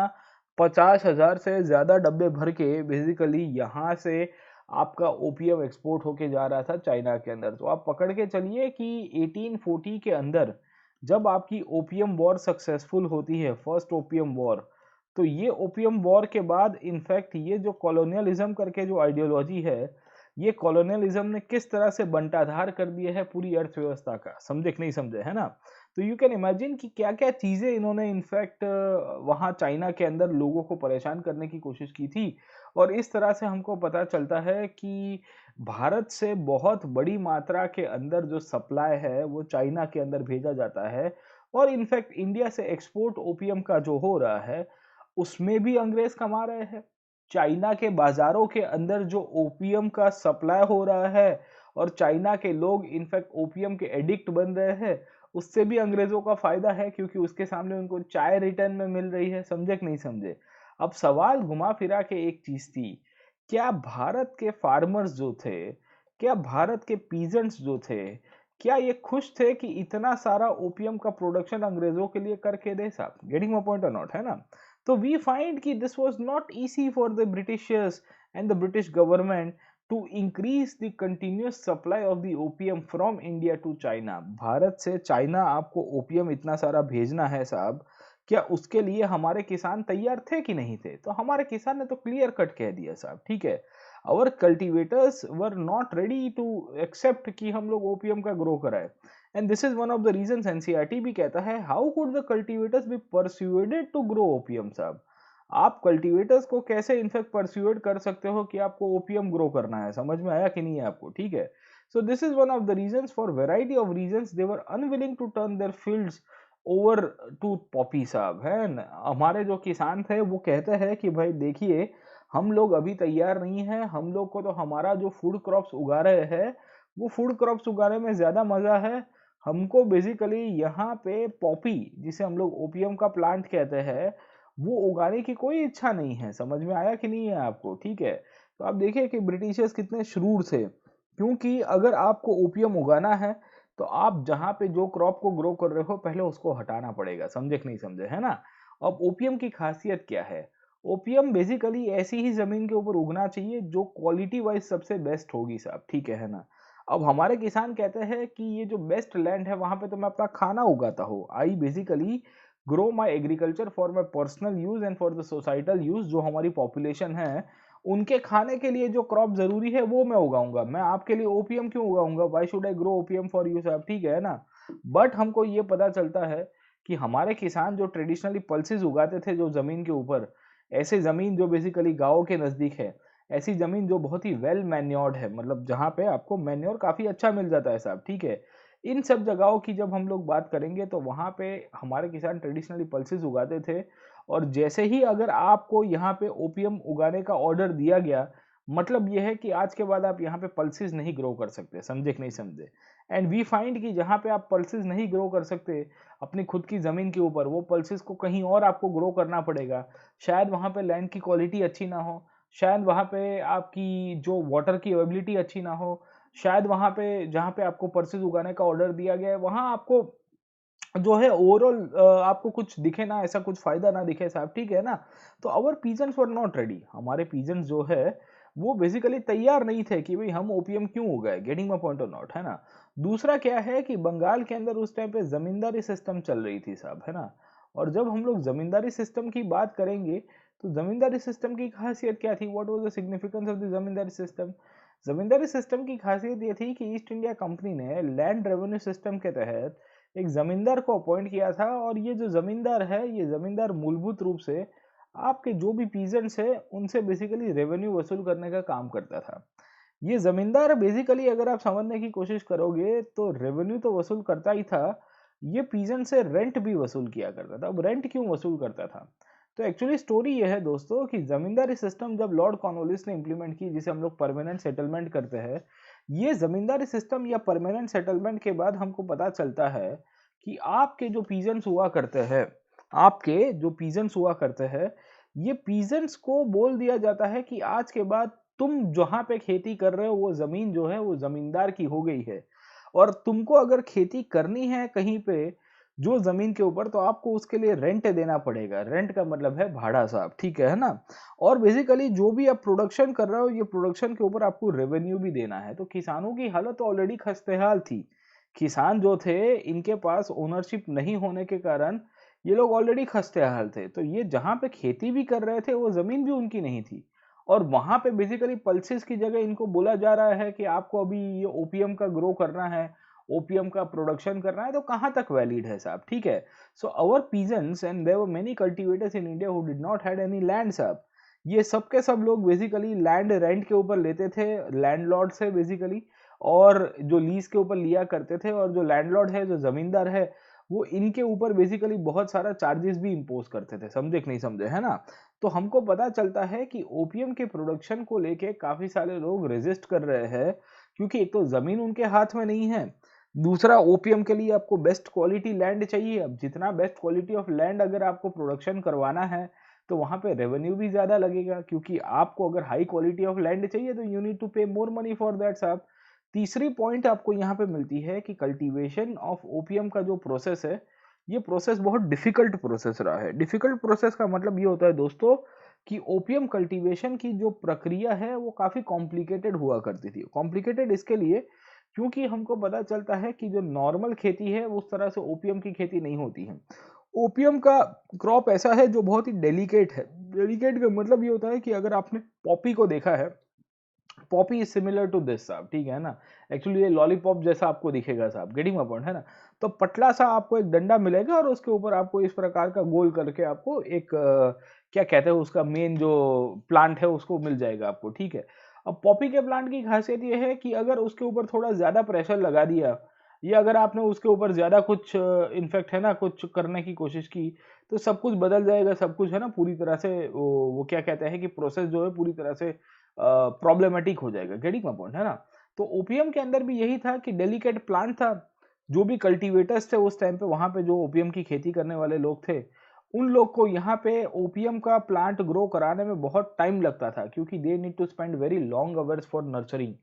50,000 से ज़्यादा डब्बे भर के बेसिकली यहाँ से आपका ओपीएम एक्सपोर्ट होके जा रहा था चाइना के अंदर। तो आप पकड़ के चलिए कि 1840 के अंदर जब आपकी ओपीएम वॉर सक्सेसफुल होती है, फर्स्ट ओपीएम वॉर, तो ये ओपीएम वॉर के बाद इनफैक्ट ये जो कॉलोनियलिज्म करके जो आइडियोलॉजी है, ये कॉलोनियलिज्म ने किस तरह से बंटाधार कर दिया है पूरी अर्थव्यवस्था का, समझे कि नहीं समझे, है ना। तो यू कैन इमेजिन कि क्या क्या चीज़ें इन्होंने इनफैक्ट वहाँ चाइना के अंदर लोगों को परेशान करने की कोशिश की थी। और इस तरह से हमको पता चलता है कि भारत से बहुत बड़ी मात्रा के अंदर जो सप्लाई है वो चाइना के अंदर भेजा जाता है। और इनफैक्ट इंडिया से एक्सपोर्ट ओपीएम का जो हो रहा है उसमें भी अंग्रेज कमा रहे हैं। चाइना के बाजारों के अंदर जो ओपीएम का सप्लाई हो रहा है और चाइना के लोग इनफैक्ट ओपीएम के एडिक्ट बन रहे हैं, उससे भी अंग्रेजों का फायदा है, क्योंकि उसके सामने उनको चाय रिटर्न में मिल रही है। समझे कि नहीं समझे। अब सवाल घुमा फिरा के एक चीज थी, क्या भारत के फार्मर्स जो थे, क्या भारत के पीजेंट्स जो थे, क्या ये खुश थे कि इतना सारा ओपीएम का प्रोडक्शन अंग्रेजों के लिए करके दे साहब। गेटिंग माय पॉइंट और नॉट, है ना। तो वी फाइंड कि this was not easy for the Britishers and the British government to increase the continuous supply of the opium from India to China। Bharat से चाइना आपको ओपियम इतना सारा भेजना है साहब, क्या उसके लिए हमारे किसान तैयार थे कि नहीं थे। तो हमारे किसान ने तो क्लियर कट कह दिया साहब, ठीक है, our cultivators were not ready to accept कि हम लोग ओपियम का ग्रो कराए। And this is one of the reasons, NCERT भी कहता है, how could the cultivators be persuaded to grow opium साहब। आप कल्टीवेटर्स को कैसे इनफैक्ट परस्यूड कर सकते हो कि आपको ओपीएम ग्रो करना है। समझ में आया कि नहीं है आपको, ठीक है। So this is one of the reasons, for variety of reasons they were unwilling to turn their fields over to poppy साहब, है न। हमारे जो किसान थे वो कहते हैं कि भाई देखिए, हम लोग अभी तैयार नहीं है, हम लोग को तो हमारा जो फूड क्रॉप्स उगा रहे हैं वो फूड क्रॉप्स उगाने में ज्यादा मजा है। हमको बेसिकली यहाँ पे पॉपी, जिसे हम लोग ओपीएम का प्लांट कहते हैं, वो उगाने की कोई इच्छा नहीं है। समझ में आया कि नहीं है आपको, ठीक है। तो आप देखिए कि ब्रिटिशर्स कितने श्रूर थे, क्योंकि अगर आपको ओपियम उगाना है तो आप जहाँ पे जो क्रॉप को ग्रो कर रहे हो पहले उसको हटाना पड़ेगा। समझे कि नहीं समझे, है ना। अब ओपियम की खासियत क्या है। ओपियम बेसिकली ऐसी ही जमीन के ऊपर उगना चाहिए जो क्वालिटी वाइज सबसे बेस्ट होगी साहब, ठीक है ना। अब हमारे किसान कहते हैं कि ये जो बेस्ट लैंड है वहां पे तो मैं अपना खाना उगाता हूँ, I basically grow my agriculture for my personal use and for the societal use. जो हमारी पॉपुलेशन है उनके खाने के लिए जो क्रॉप जरूरी है वो मैं उगाऊंगा। मैं आपके लिए ओपीएम क्यों उगाऊंगा, why should I grow opium for you साहब, ठीक है ना। बट हमको ये पता चलता है कि हमारे किसान जो ट्रेडिशनली पल्सेस उगाते थे जो जमीन के ऊपर, ऐसे जमीन जो बेसिकली गाँव के नजदीक है, ऐसी जमीन जो बहुत ही वेल मैन्योर्ड है, मतलब जहाँ पे आपको मैन्योर काफी अच्छा मिल जाता है साहब, ठीक है। इन सब जगहों की जब हम लोग बात करेंगे तो वहाँ पे हमारे किसान ट्रेडिशनली पल्सेस उगाते थे। और जैसे ही अगर आपको यहाँ पे ओपीएम उगाने का ऑर्डर दिया गया, मतलब ये है कि आज के बाद आप यहाँ पे पल्सेस नहीं ग्रो कर सकते। समझे कि नहीं समझे। एंड वी फाइंड कि जहाँ पे आप पल्सेस नहीं ग्रो कर सकते अपनी खुद की ज़मीन के ऊपर, वो पल्सेस को कहीं और आपको ग्रो करना पड़ेगा। शायद वहाँ पे लैंड की क्वालिटी अच्छी ना हो, शायद वहाँ पे आपकी जो वाटर की अवेबिलिटी अच्छी ना हो, शायद वहाँ पे जहाँ पे आपको पल्सेस उगाने का ऑर्डर दिया गया है वहाँ आपको जो है ओवरऑल आपको कुछ दिखे ना, ऐसा कुछ फायदा ना दिखे साहब, ठीक है ना। तो our peasants were not ready. हमारे पीजेंट्स जो है वो बेसिकली तैयार नहीं थे कि भाई हम ओपीएम क्यों उगाए। गेटिंग माय पॉइंट और नॉट, है ना। दूसरा क्या है कि बंगाल के अंदर उस टाइम पे जमींदारी सिस्टम चल रही थी साहब, है ना। और जब हम लोग जमींदारी सिस्टम की बात करेंगे तो जमींदारी सिस्टम की खासियत क्या थी, what was the significance of the zamindari system. Zamindari system की खासियत ये थी कि ईस्ट इंडिया कंपनी ने लैंड रेवेन्यू सिस्टम के तहत एक जमींदार को अपॉइंट किया था। और ये जो जमींदार है, ये जमींदार मूलभूत रूप से आपके जो भी पीजेंट्स है उनसे बेसिकली रेवेन्यू वसूल करने का काम करता था। ये जमींदार बेसिकली अगर आप समझने की कोशिश करोगे तो रेवेन्यू तो वसूल करता ही था, ये पीजेंट से रेंट भी वसूल किया करता था। अब रेंट क्यों वसूल करता था? तो एक्चुअली स्टोरी ये है दोस्तों कि जमींदारी सिस्टम जब लॉर्ड कॉर्नवालिस ने इंप्लीमेंट की, जिसे हम लोग परमानेंट सेटलमेंट करते हैं, ये जमींदारी सिस्टम या परमानेंट सेटलमेंट के बाद हमको पता चलता है कि आपके जो पीजेंट्स हुआ करते हैं, ये पीजेंट्स को बोल दिया जाता है कि आज के बाद तुम जहां पे खेती कर रहे हो वो जमीन जो है वो जमींदार की हो गई है, और तुमको अगर खेती करनी है कहीं पे जो जमीन के ऊपर, तो आपको उसके लिए रेंट देना पड़ेगा। रेंट का मतलब है भाड़ा साहब, ठीक है ना। और बेसिकली जो भी आप प्रोडक्शन कर रहे हो, ये प्रोडक्शन के ऊपर आपको रेवेन्यू भी देना है। तो किसानों की हालत तो ऑलरेडी खस्तेहाल थी। किसान जो थे, इनके पास ओनरशिप नहीं होने के कारण ये लोग ऑलरेडी खस्तेहाल थे। तो ये जहां पे खेती भी कर रहे थे वो जमीन भी उनकी नहीं थी, और वहां पे बेसिकली पल्सेस की जगह इनको बोला जा रहा है कि आपको अभी ये ओपीएम का ग्रो करना है, ओपीएम का प्रोडक्शन करना है। तो कहां तक वैलिड है साहब, ठीक है। So our peasants and there were many cultivators in India who did not had any land साहब। ये सब के सब लोग बेसिकली लैंड रेंट के ऊपर लेते थे लैंडलॉर्ड से बेसिकली, और जो लीज के ऊपर लिया करते थे, और जो लैंडलॉर्ड है, जो जमींदार है, वो इनके ऊपर बेसिकली बहुत सारा चार्जेस भी इम्पोज करते थे। समझे कि नहीं समझे, है ना। तो हमको पता चलता है कि ओपीएम के प्रोडक्शन को लेके काफी सारे लोग रेजिस्ट कर रहे हैं, क्योंकि एक तो जमीन उनके हाथ में नहीं है, दूसरा ओपीएम के लिए आपको बेस्ट क्वालिटी लैंड चाहिए। अब जितना बेस्ट क्वालिटी ऑफ लैंड अगर आपको प्रोडक्शन करवाना है, तो वहां पे रेवेन्यू भी ज्यादा लगेगा, क्योंकि आपको अगर हाई क्वालिटी ऑफ लैंड चाहिए तो यू नीड टू पे मोर मनी फॉर दैट साहब। तीसरी पॉइंट आपको यहाँ पे मिलती है कि कल्टीवेशन ऑफ ओपीएम का जो प्रोसेस है, ये प्रोसेस बहुत डिफिकल्ट प्रोसेस रहा है। डिफिकल्ट प्रोसेस का मतलब ये होता है दोस्तों कि ओपीएम कल्टीवेशन की जो प्रक्रिया है वो काफी कॉम्प्लिकेटेड हुआ करती थी। कॉम्प्लिकेटेड इसके लिए क्योंकि हमको पता चलता है कि जो नॉर्मल खेती है उस तरह से ओपीएम की खेती नहीं होती है। ओपीएम का क्रॉप ऐसा है जो बहुत ही डेलिकेट है। डेलिकेट का मतलब ये होता है कि अगर आपने पॉपी को देखा है, poppy is similar to this साहब, ठीक है ना। एक्चुअली ये लॉलीपॉप जैसा आपको दिखेगा साहब, गेटिंग माय पॉइंट, है ना। तो पतला सा आपको एक डंडा मिलेगा, और उसके ऊपर आपको इस प्रकार का गोल करके आपको एक क्या कहते हैं उसका मेन जो प्लांट है उसको मिल जाएगा आपको, ठीक है। अब पॉपी के प्लांट की खासियत ये है कि अगर उसके ऊपर थोड़ा ज्यादा प्रेशर लगा दिया, या अगर आपने उसके ऊपर ज्यादा कुछ इनफेक्ट है ना कुछ करने की कोशिश की, तो सब कुछ बदल जाएगा, सब कुछ है ना पूरी तरह से वो क्या कहते हैं कि प्रोसेस जो है पूरी तरह से प्रॉब्लमेटिक हो जाएगा। गेटिंग माय पॉइंट, है ना। तो ओपीएम के अंदर भी यही था कि डेलिकेट प्लांट था। जो भी कल्टीवेटर्स थे उस टाइम पे, वहां पे जो ओपीएम की खेती करने वाले लोग थे, उन लोग को यहाँ पे ओपीएम का प्लांट ग्रो कराने में बहुत टाइम लगता था, क्योंकि they need to spend very long hours for nurturing.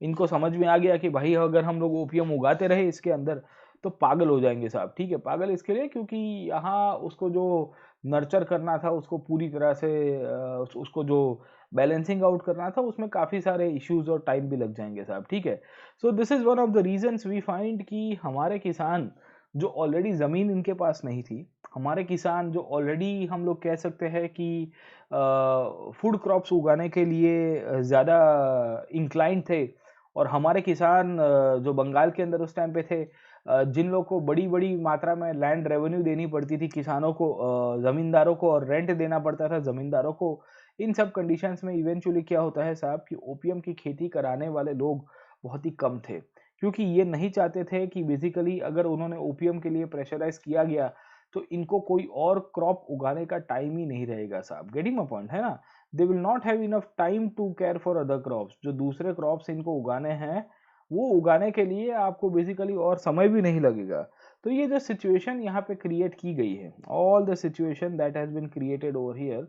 इनको समझ में आ गया कि भाई अगर हम लोग ओपीएम उगाते रहे इसके अंदर तो पागल हो जाएंगे साहब, ठीक है। पागल इसके लिए क्योंकि यहाँ उसको जो नर्चर करना था, उसको पूरी तरह से उसको जो बैलेंसिंग आउट करना था, उसमें काफ़ी सारे इश्यूज और टाइम भी लग जाएंगे साहब, ठीक है। So this is one of the reasons we find कि हमारे किसान जो ऑलरेडी ज़मीन इनके पास नहीं थी, हमारे किसान जो ऑलरेडी हम लोग कह सकते हैं कि फूड क्रॉप्स उगाने के लिए ज़्यादा इंक्लाइंड थे, और हमारे किसान जो बंगाल के अंदर उस टाइम पे थे, जिन लोग को बड़ी बड़ी मात्रा में लैंड रेवेन्यू देनी पड़ती थी किसानों को, ज़मींदारों को, और रेंट देना पड़ता था ज़मींदारों को, इन सब कंडीशंस में इवेंचुअली क्या होता है साहब कि ओपीएम की खेती कराने वाले लोग बहुत ही कम थे, क्योंकि ये नहीं चाहते थे कि बेसिकली अगर उन्होंने ओपीएम के लिए प्रेशराइज किया गया तो इनको कोई और क्रॉप उगाने का टाइम ही नहीं रहेगा साहब। गेटिंग माय पॉइंट, है ना। They will not have enough time to care for other crops. जो दूसरे क्रॉप्स इनको उगाने हैं वो उगाने के लिए आपको बेसिकली और समय भी नहीं लगेगा। तो ये जो सिचुएशन यहाँ पे क्रिएट की गई है, all the situation that has been created over here,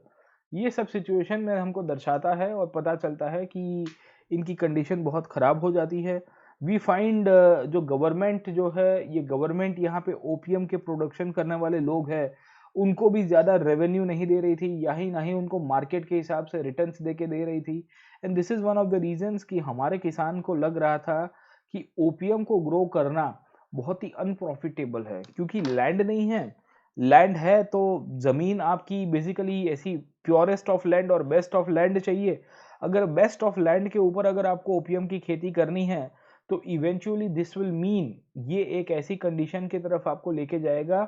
ये सब सिचुएशन में हमको दर्शाता है और पता चलता है कि इनकी कंडीशन बहुत ख़राब हो जाती है। वी फाइंड जो गवर्नमेंट जो है, ये गवर्नमेंट यहाँ पे ओपीएम के प्रोडक्शन करने वाले लोग हैं, उनको भी ज़्यादा रेवेन्यू नहीं दे रही थी, या ही ना ही उनको मार्केट के हिसाब से रिटर्न्स दे के दे रही थी। And this is one of the reasons कि हमारे किसान को लग रहा था कि ओपीएम को ग्रो करना बहुत ही अनप्रॉफिटेबल है, क्योंकि लैंड नहीं है। लैंड है तो ज़मीन आपकी बेसिकली ऐसी प्योरेस्ट ऑफ लैंड और बेस्ट ऑफ लैंड चाहिए। अगर बेस्ट ऑफ लैंड के ऊपर अगर आपको ओपीएम की खेती करनी है, तो इवेंचुअली दिस विल मीन, ये एक ऐसी कंडीशन की तरफ आपको लेके जाएगा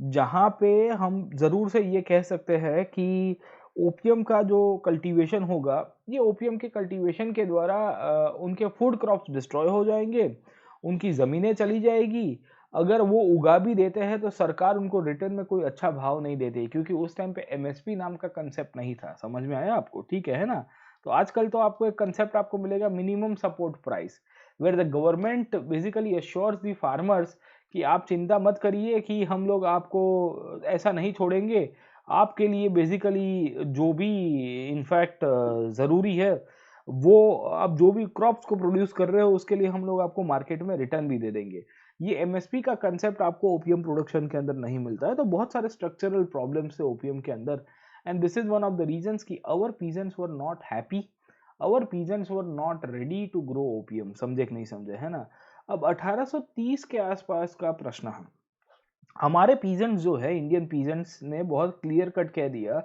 जहां पे हम जरूर से ये कह सकते हैं कि ओपीएम का जो कल्टीवेशन होगा, ये ओपीएम के कल्टीवेशन के द्वारा उनके फूड क्रॉप्स डिस्ट्रॉय हो जाएंगे, उनकी ज़मीनें चली जाएगी, अगर वो उगा भी देते हैं तो सरकार उनको रिटर्न में कोई अच्छा भाव नहीं देती, क्योंकि उस टाइम पे एमएसपी नाम का कंसेप्ट नहीं था। समझ में आया आपको? ठीक है ना? तो आजकल तो आपको एक कंसेप्ट आपको मिलेगा, minimum support price, where the government basically assures the farmers कि आप चिंता मत करिए कि हम लोग आपको ऐसा नहीं छोड़ेंगे, आपके लिए बेसिकली जो भी इनफैक्ट ज़रूरी है वो आप जो भी क्रॉप्स को प्रोड्यूस कर रहे हो उसके लिए हम लोग आपको मार्केट में रिटर्न भी दे देंगे। ये एमएसपी का कंसेप्ट आपको ओपीएम प्रोडक्शन के अंदर नहीं मिलता है। तो बहुत सारे स्ट्रक्चरल प्रॉब्लम्स है ओपीएम के अंदर, and this is one of the reasons कि our peasants were not happy, our peasants were not ready to grow opium. समझे कि नहीं समझे, है ना? अब 1830 के आसपास का प्रश्न है। हमारे पीजेंट्स जो है, इंडियन पीजेंट्स ने बहुत क्लियर कट कह दिया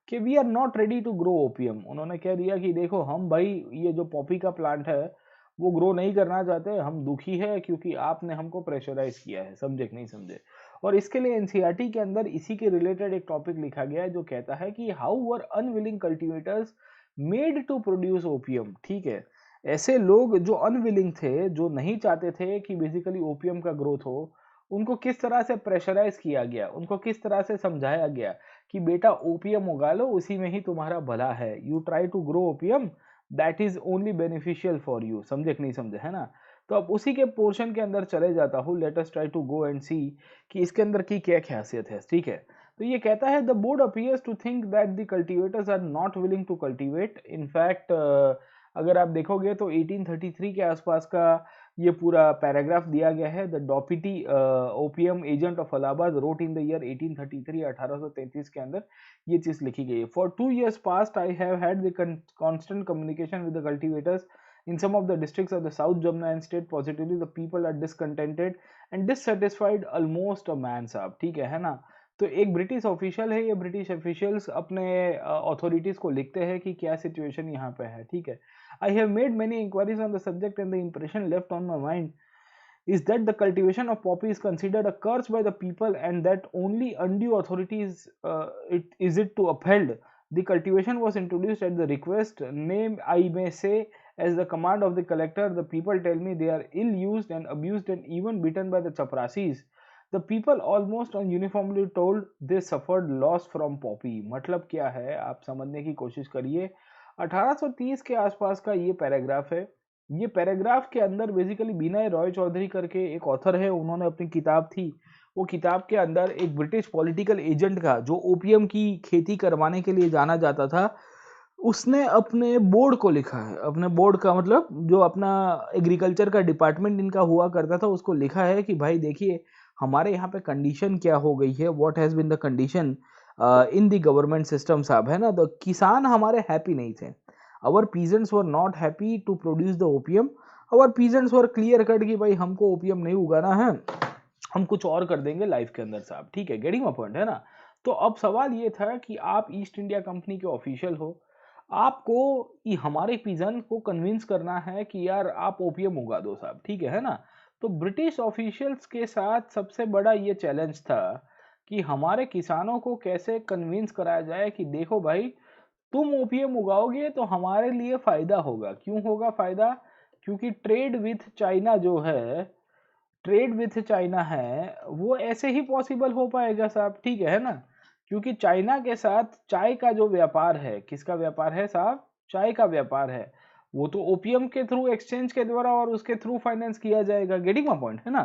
कि we are not ready to grow opium. उन्होंने कह दिया कि देखो हम भाई ये जो पॉपी का प्लांट है वो ग्रो नहीं करना चाहते, हम दुखी है क्योंकि आपने हमको प्रेशराइज किया है। समझे कि नहीं समझे? और इसके लिए एनसीईआरटी के अंदर इसी के रिलेटेड एक टॉपिक लिखा गया है जो कहता है कि how were unwilling cultivators made to produce opium. ठीक है, ऐसे लोग जो अनविलिंग थे, जो नहीं चाहते थे कि बेसिकली ओपीएम का ग्रोथ हो, उनको किस तरह से प्रेशराइज किया गया, उनको किस तरह से समझाया गया कि बेटा ओपीएम उगा लो, उसी में ही तुम्हारा भला है। You try to grow opium, that is only beneficial for you. समझे कि नहीं समझे, है ना? तो अब उसी के पोर्शन के अंदर चले जाता हूँ। Let us try to go and see कि इसके अंदर की क्या खासियत है। ठीक है, तो ये कहता है the board appears to think that the cultivators are not willing to cultivate. In fact अगर आप देखोगे तो 1833 के आसपास का ये पूरा पैराग्राफ दिया गया है। The deputy opium agent of Allahabad wrote in the year 1833, 1833 के अंदर ये चीज लिखी गई है। For 2 years past I have had the constant communication with the cultivators in some of the districts of the South Jamna and state positively the people are discontented and dissatisfied almost a man साहब। ठीक है ना? तो एक British official है, ये British officials अपने authorities को लिखते हैं कि क्या सिचुएशन यहाँ पे है। ठीक है, I have made many inquiries on the subject and the impression left on my mind is that the cultivation of poppy is considered a curse by the people and that only undue authorities it to upheld. The cultivation was introduced at the request, name I may say, as the command of the collector. The people tell me they are ill used and abused and even beaten by the chaprasis. The people almost uniformly told they suffered loss from poppy. मतलब क्या है आप समझने की कोशिश करिए। 1830 के आसपास का ये पैराग्राफ है। ये पैराग्राफ के अंदर बेसिकली विनय रॉय चौधरी करके एक ऑथर है, उन्होंने अपनी किताब थी, वो किताब के अंदर एक ब्रिटिश पॉलिटिकल एजेंट का जो ओपीएम की खेती करवाने के लिए जाना जाता था, उसने अपने बोर्ड को लिखा है। अपने बोर्ड का मतलब जो अपना एग्रीकल्चर का डिपार्टमेंट इनका हुआ करता था, उसको लिखा है कि भाई देखिए हमारे यहाँ पे कंडीशन क्या हो गई है, what has been the condition in the government system साहब, है ना? तो किसान हमारे हैप्पी नहीं थे। Our peasants were not happy to produce the opium. Our peasants were clear cut कि भाई हमको ओपीएम नहीं उगाना है, हम कुछ और कर देंगे लाइफ के अंदर साहब। ठीक है, गेटिंग माय पॉइंट, है ना? तो अब सवाल ये था कि आप ईस्ट इंडिया कंपनी के ऑफिशियल हो, आपको ये हमारे पीजन को कन्विंस करना है कि यार आप ओपीएम उगा दो साहब। ठीक है ना? तो ब्रिटिश ऑफिशियल्स के साथ सबसे बड़ा ये चैलेंज था कि हमारे किसानों को कैसे कन्विंस कराया जाए कि देखो भाई तुम ओपीएम उगाओगे तो हमारे लिए फायदा होगा। क्यों होगा फायदा? क्योंकि ट्रेड विथ चाइना जो है, ट्रेड विथ चाइना है, वो ऐसे ही पॉसिबल हो पाएगा साहब। ठीक है ना? क्योंकि चाइना के साथ चाय का जो व्यापार है, किसका व्यापार है साहब? चाय का व्यापार है। वो तो ओपीएम के थ्रू, एक्सचेंज के द्वारा और उसके थ्रू फाइनेंस किया जाएगा। गेटिंग माय पॉइंट, है ना?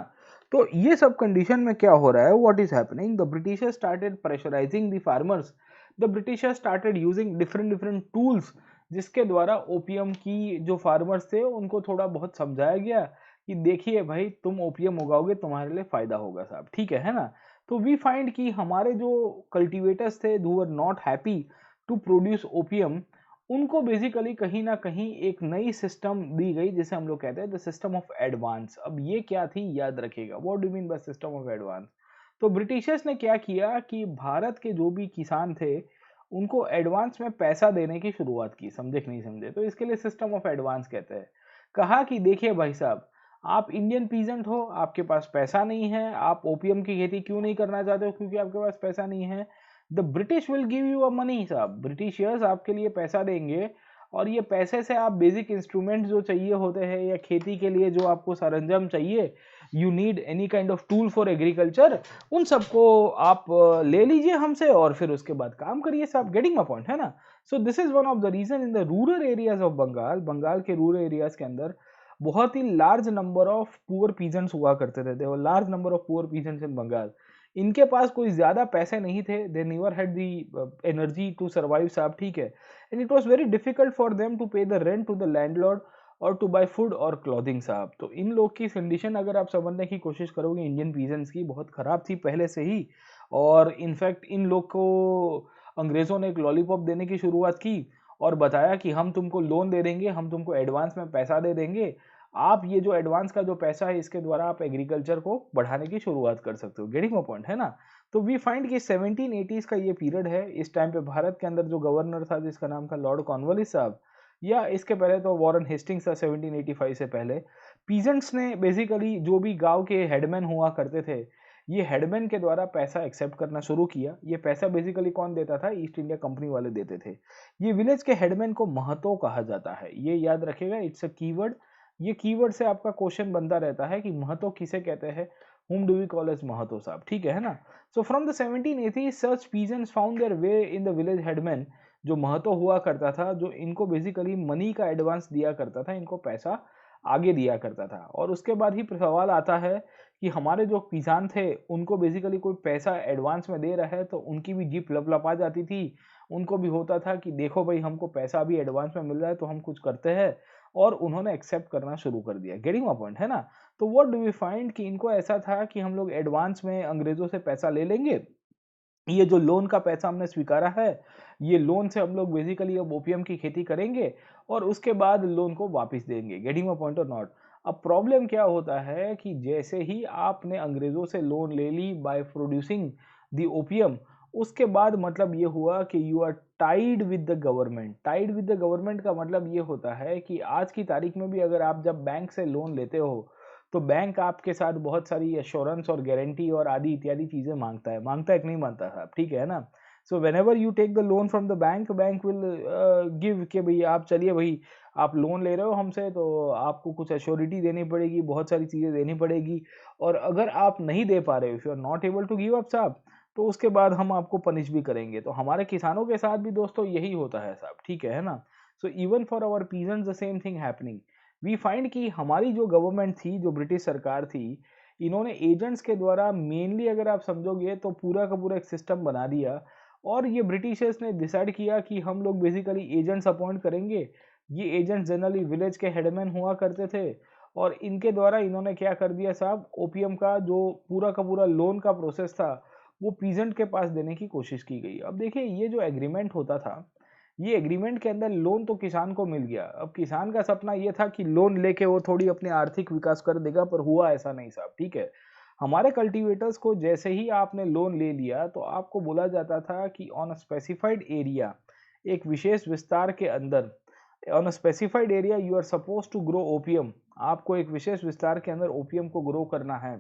तो ये सब कंडीशन में क्या हो रहा है, what is happening, the Britishers started pressurising the farmers. The Britishers started using different different tools, जिसके द्वारा ओपीएम की जो फार्मर्स थे उनको थोड़ा बहुत समझाया गया कि देखिए भाई तुम ओपीएम उगाओगे तुम्हारे लिए फायदा होगा साहब। ठीक है ना? तो वी फाइंड कि हमारे जो कल्टीवेटर्स थे though were not happy to produce opium, उनको बेसिकली कहीं ना कहीं एक नई सिस्टम दी गई जिसे हम लोग कहते हैं द सिस्टम ऑफ एडवांस। अब ये क्या थी याद रखिएगा, what do mean by system of advance. तो ब्रिटिशर्स ने क्या किया कि भारत के जो भी किसान थे उनको एडवांस में पैसा देने की शुरुआत की। समझे कि नहीं समझे? तो इसके लिए सिस्टम ऑफ एडवांस कहते हैं। कहा कि देखिए भाई साहब, आप इंडियन पीजेंट हो, आपके पास पैसा नहीं है, आप ओपीएम की खेती क्यों नहीं करना चाहते हो? क्योंकि आपके पास पैसा नहीं है। The British will give you a money साहब, ब्रिटिशियर्स आपके लिए पैसा देंगे और ये पैसे से आप बेसिक इंस्ट्रूमेंट जो चाहिए होते हैं या खेती के लिए जो आपको सरंजाम चाहिए, you need any kind of tool for agriculture, उन सबको आप ले लीजिए हमसे और फिर उसके बाद काम करिए साहब। गेटिंग माय पॉइंट है ना। So this is one of the reason in the rural areas of Bengal, Bengal के रूरल एरियाज के अंदर बहुत ही large number of poor peasants हुआ करते थे। There were large number of poor peasants in Bengal. इनके पास कोई ज्यादा पैसे नहीं थे, they never had the energy to survive साहब, ठीक है। And it was very difficult for them to pay the rent to the landlord और टू बाय फूड और क्लॉथिंग साहब। तो इन लोग की कंडीशन अगर आप समझने की कोशिश करोगे इंडियन पीजेंट्स की, बहुत खराब थी पहले से ही। और इनफैक्ट इन लोग को अंग्रेजों ने एक लॉलीपॉप देने की शुरुआत की और बताया कि हम तुमको लोन दे देंगे, हम तुमको एडवांस में पैसा दे देंगे, आप ये जो एडवांस का जो पैसा है इसके द्वारा आप एग्रीकल्चर को बढ़ाने की शुरुआत कर सकते हो। गेटिंग माय पॉइंट है ना। तो वी फाइंड कि 1780s का ये पीरियड है। इस टाइम पे भारत के अंदर जो गवर्नर था जिसका नाम था लॉर्ड कॉर्नवालिस साहब, या इसके पहले तो वॉरेन हेस्टिंग्स था 1785 से पहले। पीजेंट्स ने बेसिकली जो भी गांव के हेडमैन हुआ करते थे, ये हेडमैन के द्वारा पैसा एक्सेप्ट करना शुरू किया। ये पैसा बेसिकली कौन देता था? ईस्ट इंडिया कंपनी वाले देते थे। ये विलेज के हेडमैन को महतो कहा जाता है, ये याद रखिएगा, इट्स अ कीवर्ड। ये कीवर्ड से आपका क्वेश्चन बनता रहता है कि महतो किसे कहते हैं, whom do we call as Mahato साहब, ठीक है ना। So from the 1780s such peasants found their way in the village headman। जो महतो हुआ करता था, जो इनको बेसिकली मनी का एडवांस दिया करता था, इनको पैसा आगे दिया करता था। और उसके बाद ही सवाल आता है कि हमारे जो किसान थे उनको बेसिकली कोई पैसा एडवांस में दे रहा है तो उनकी भी जीप लपलपा जाती थी। उनको भी होता था कि देखो भाई हमको पैसा अभी एडवांस में मिल रहा है तो हम कुछ करते हैं, और उन्होंने एक्सेप्ट करना शुरू कर दिया। गेटिंग माय पॉइंट है ना। तो व्हाट डू वी फाइंड कि इनको ऐसा था कि हम लोग एडवांस में अंग्रेजों से पैसा ले लेंगे, ये जो लोन का पैसा हमने स्वीकारा है, ये लोन से हम लोग बेसिकली अब ओपीएम की खेती करेंगे और उसके बाद लोन को वापस देंगे। गेटिंग माय पॉइंट और नॉट। अब प्रॉब्लम क्या होता है कि जैसे ही आपने अंग्रेजों से लोन ले ली बाय प्रोड्यूसिंग द ओपीएम, उसके बाद मतलब ये हुआ कि you are tied with the government. Tied with the government का मतलब ये होता है कि आज की तारीख में भी अगर आप जब बैंक से लोन लेते हो तो बैंक आपके साथ बहुत सारी एश्योरेंस और गारंटी और आदि इत्यादि चीजें मांगता है कि नहीं मांगता साहब, ठीक है ना। So whenever you take the loan from the bank, bank will give कि भाई आप चलिए भाई आप लोन ले रहे हो हमसे तो आपको कुछ एश्योरिटी देनी पड़ेगी, बहुत सारी चीजें देनी पड़ेगी, और अगर आप नहीं दे पा रहे हो, if you are not able to give up साहब, तो उसके बाद हम आपको पनिश भी करेंगे। तो हमारे किसानों के साथ भी दोस्तों यही होता है साहब, ठीक है ना। So even for our peasants the same thing happening. We find कि हमारी जो गवर्नमेंट थी, जो ब्रिटिश सरकार थी, इन्होंने एजेंट्स के द्वारा मेनली अगर आप समझोगे तो पूरा का पूरा एक सिस्टम बना दिया। और ये ब्रिटिशर्स ने डिसाइड किया कि हम लोग बेसिकली एजेंट्स अपॉइंट करेंगे। ये एजेंट्स जनरली विलेज के हेडमैन हुआ करते थे, और इनके द्वारा इन्होंने क्या कर दिया साहब, ओपीएम का जो पूरा का पूरा लोन का प्रोसेस था वो पीजेंट के पास देने की कोशिश की गई। अब देखिए ये जो एग्रीमेंट होता था, ये एग्रीमेंट के अंदर लोन तो किसान को मिल गया। अब किसान का सपना ये था कि लोन लेके वो थोड़ी अपने आर्थिक विकास कर देगा, पर हुआ ऐसा नहीं साहब, ठीक है। हमारे कल्टीवेटर्स को जैसे ही आपने लोन ले लिया तो आपको बोला जाता था कि ऑन अ स्पेसिफाइड एरिया, एक विशेष विस्तार के अंदर, on a specified area you are suppose to grow opium. आपको एक विशेष विस्तार के अंदर ओपीएम को ग्रो करना है,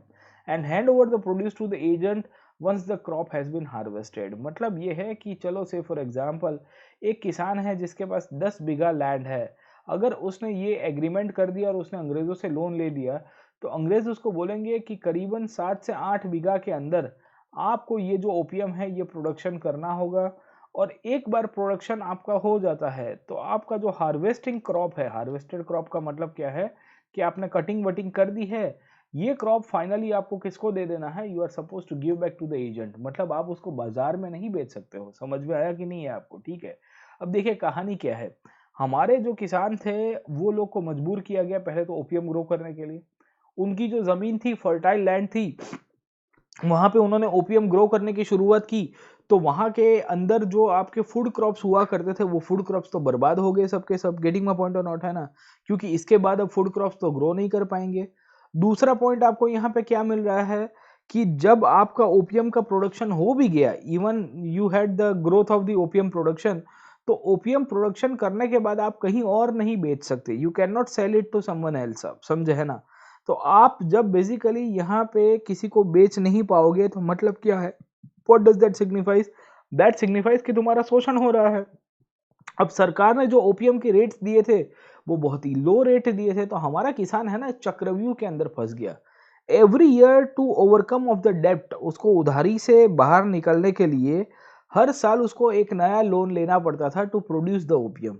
and hand over the produce to the agent once the crop has been harvested. मतलब ये है कि चलो से फॉर एग्जांपल एक किसान है जिसके पास 10 बीघा लैंड है, अगर उसने ये एग्रीमेंट कर दिया और उसने अंग्रेजों से लोन ले लिया, तो अंग्रेज उसको बोलेंगे कि करीबन 7 से 8 बीघा के अंदर आपको ये जो ओपीएम है ये प्रोडक्शन करना होगा। और एक बार प्रोडक्शन आपका हो जाता है तो आपका जो हार्वेस्टिंग क्रॉप है, हार्वेस्टेड क्रॉप का मतलब क्या है कि आपने कटिंग वटिंग कर दी है, ये क्रॉप फाइनली आपको किसको दे देना है, you are suppose to give back to the agent. मतलब आप उसको बाजार में नहीं बेच सकते हो। समझ में आया कि नहीं है आपको, ठीक है। अब देखिए कहानी क्या है। हमारे जो किसान थे वो लोग को मजबूर किया गया पहले तो ओपीएम ग्रो करने के लिए। उनकी जो जमीन थी, फर्टाइल लैंड थी, वहां पे उन्होंने ओपीएम ग्रो करने की शुरुआत की। तो वहां के अंदर जो आपके फूड क्रॉप्स हुआ करते थे वो फूड क्रॉप्स तो बर्बाद हो गए सबके सब। गेटिंग माय पॉइंट और नॉट, है ना। क्योंकि इसके बाद अब फूड क्रॉप्स तो ग्रो नहीं कर पाएंगे। दूसरा पॉइंट आपको यहाँ पे क्या मिल रहा है कि जब आपका ओपीएम का प्रोडक्शन हो भी गया, even you had the growth of the opium production, तो ओपीएम प्रोडक्शन करने के बाद आप कहीं और नहीं बेच सकते। You can not sell it to someone else, आप समझे, है ना। तो आप जब बेसिकली यहाँ पे किसी को बेच नहीं पाओगे तो मतलब क्या है, what does that signifies, that signifies कि तुम्हारा शोषण हो रहा है। अब सरकार ने जो ओपीएम के रेट्स दिए थे वो बहुत ही लो रेट दिए थे, तो हमारा किसान है ना चक्रव्यूह के अंदर फंस गया। Every year to overcome of the डेप्ट, उसको उधारी से बाहर निकलने के लिए हर साल उसको एक नया लोन लेना पड़ता था टू प्रोड्यूस द ओपीएम।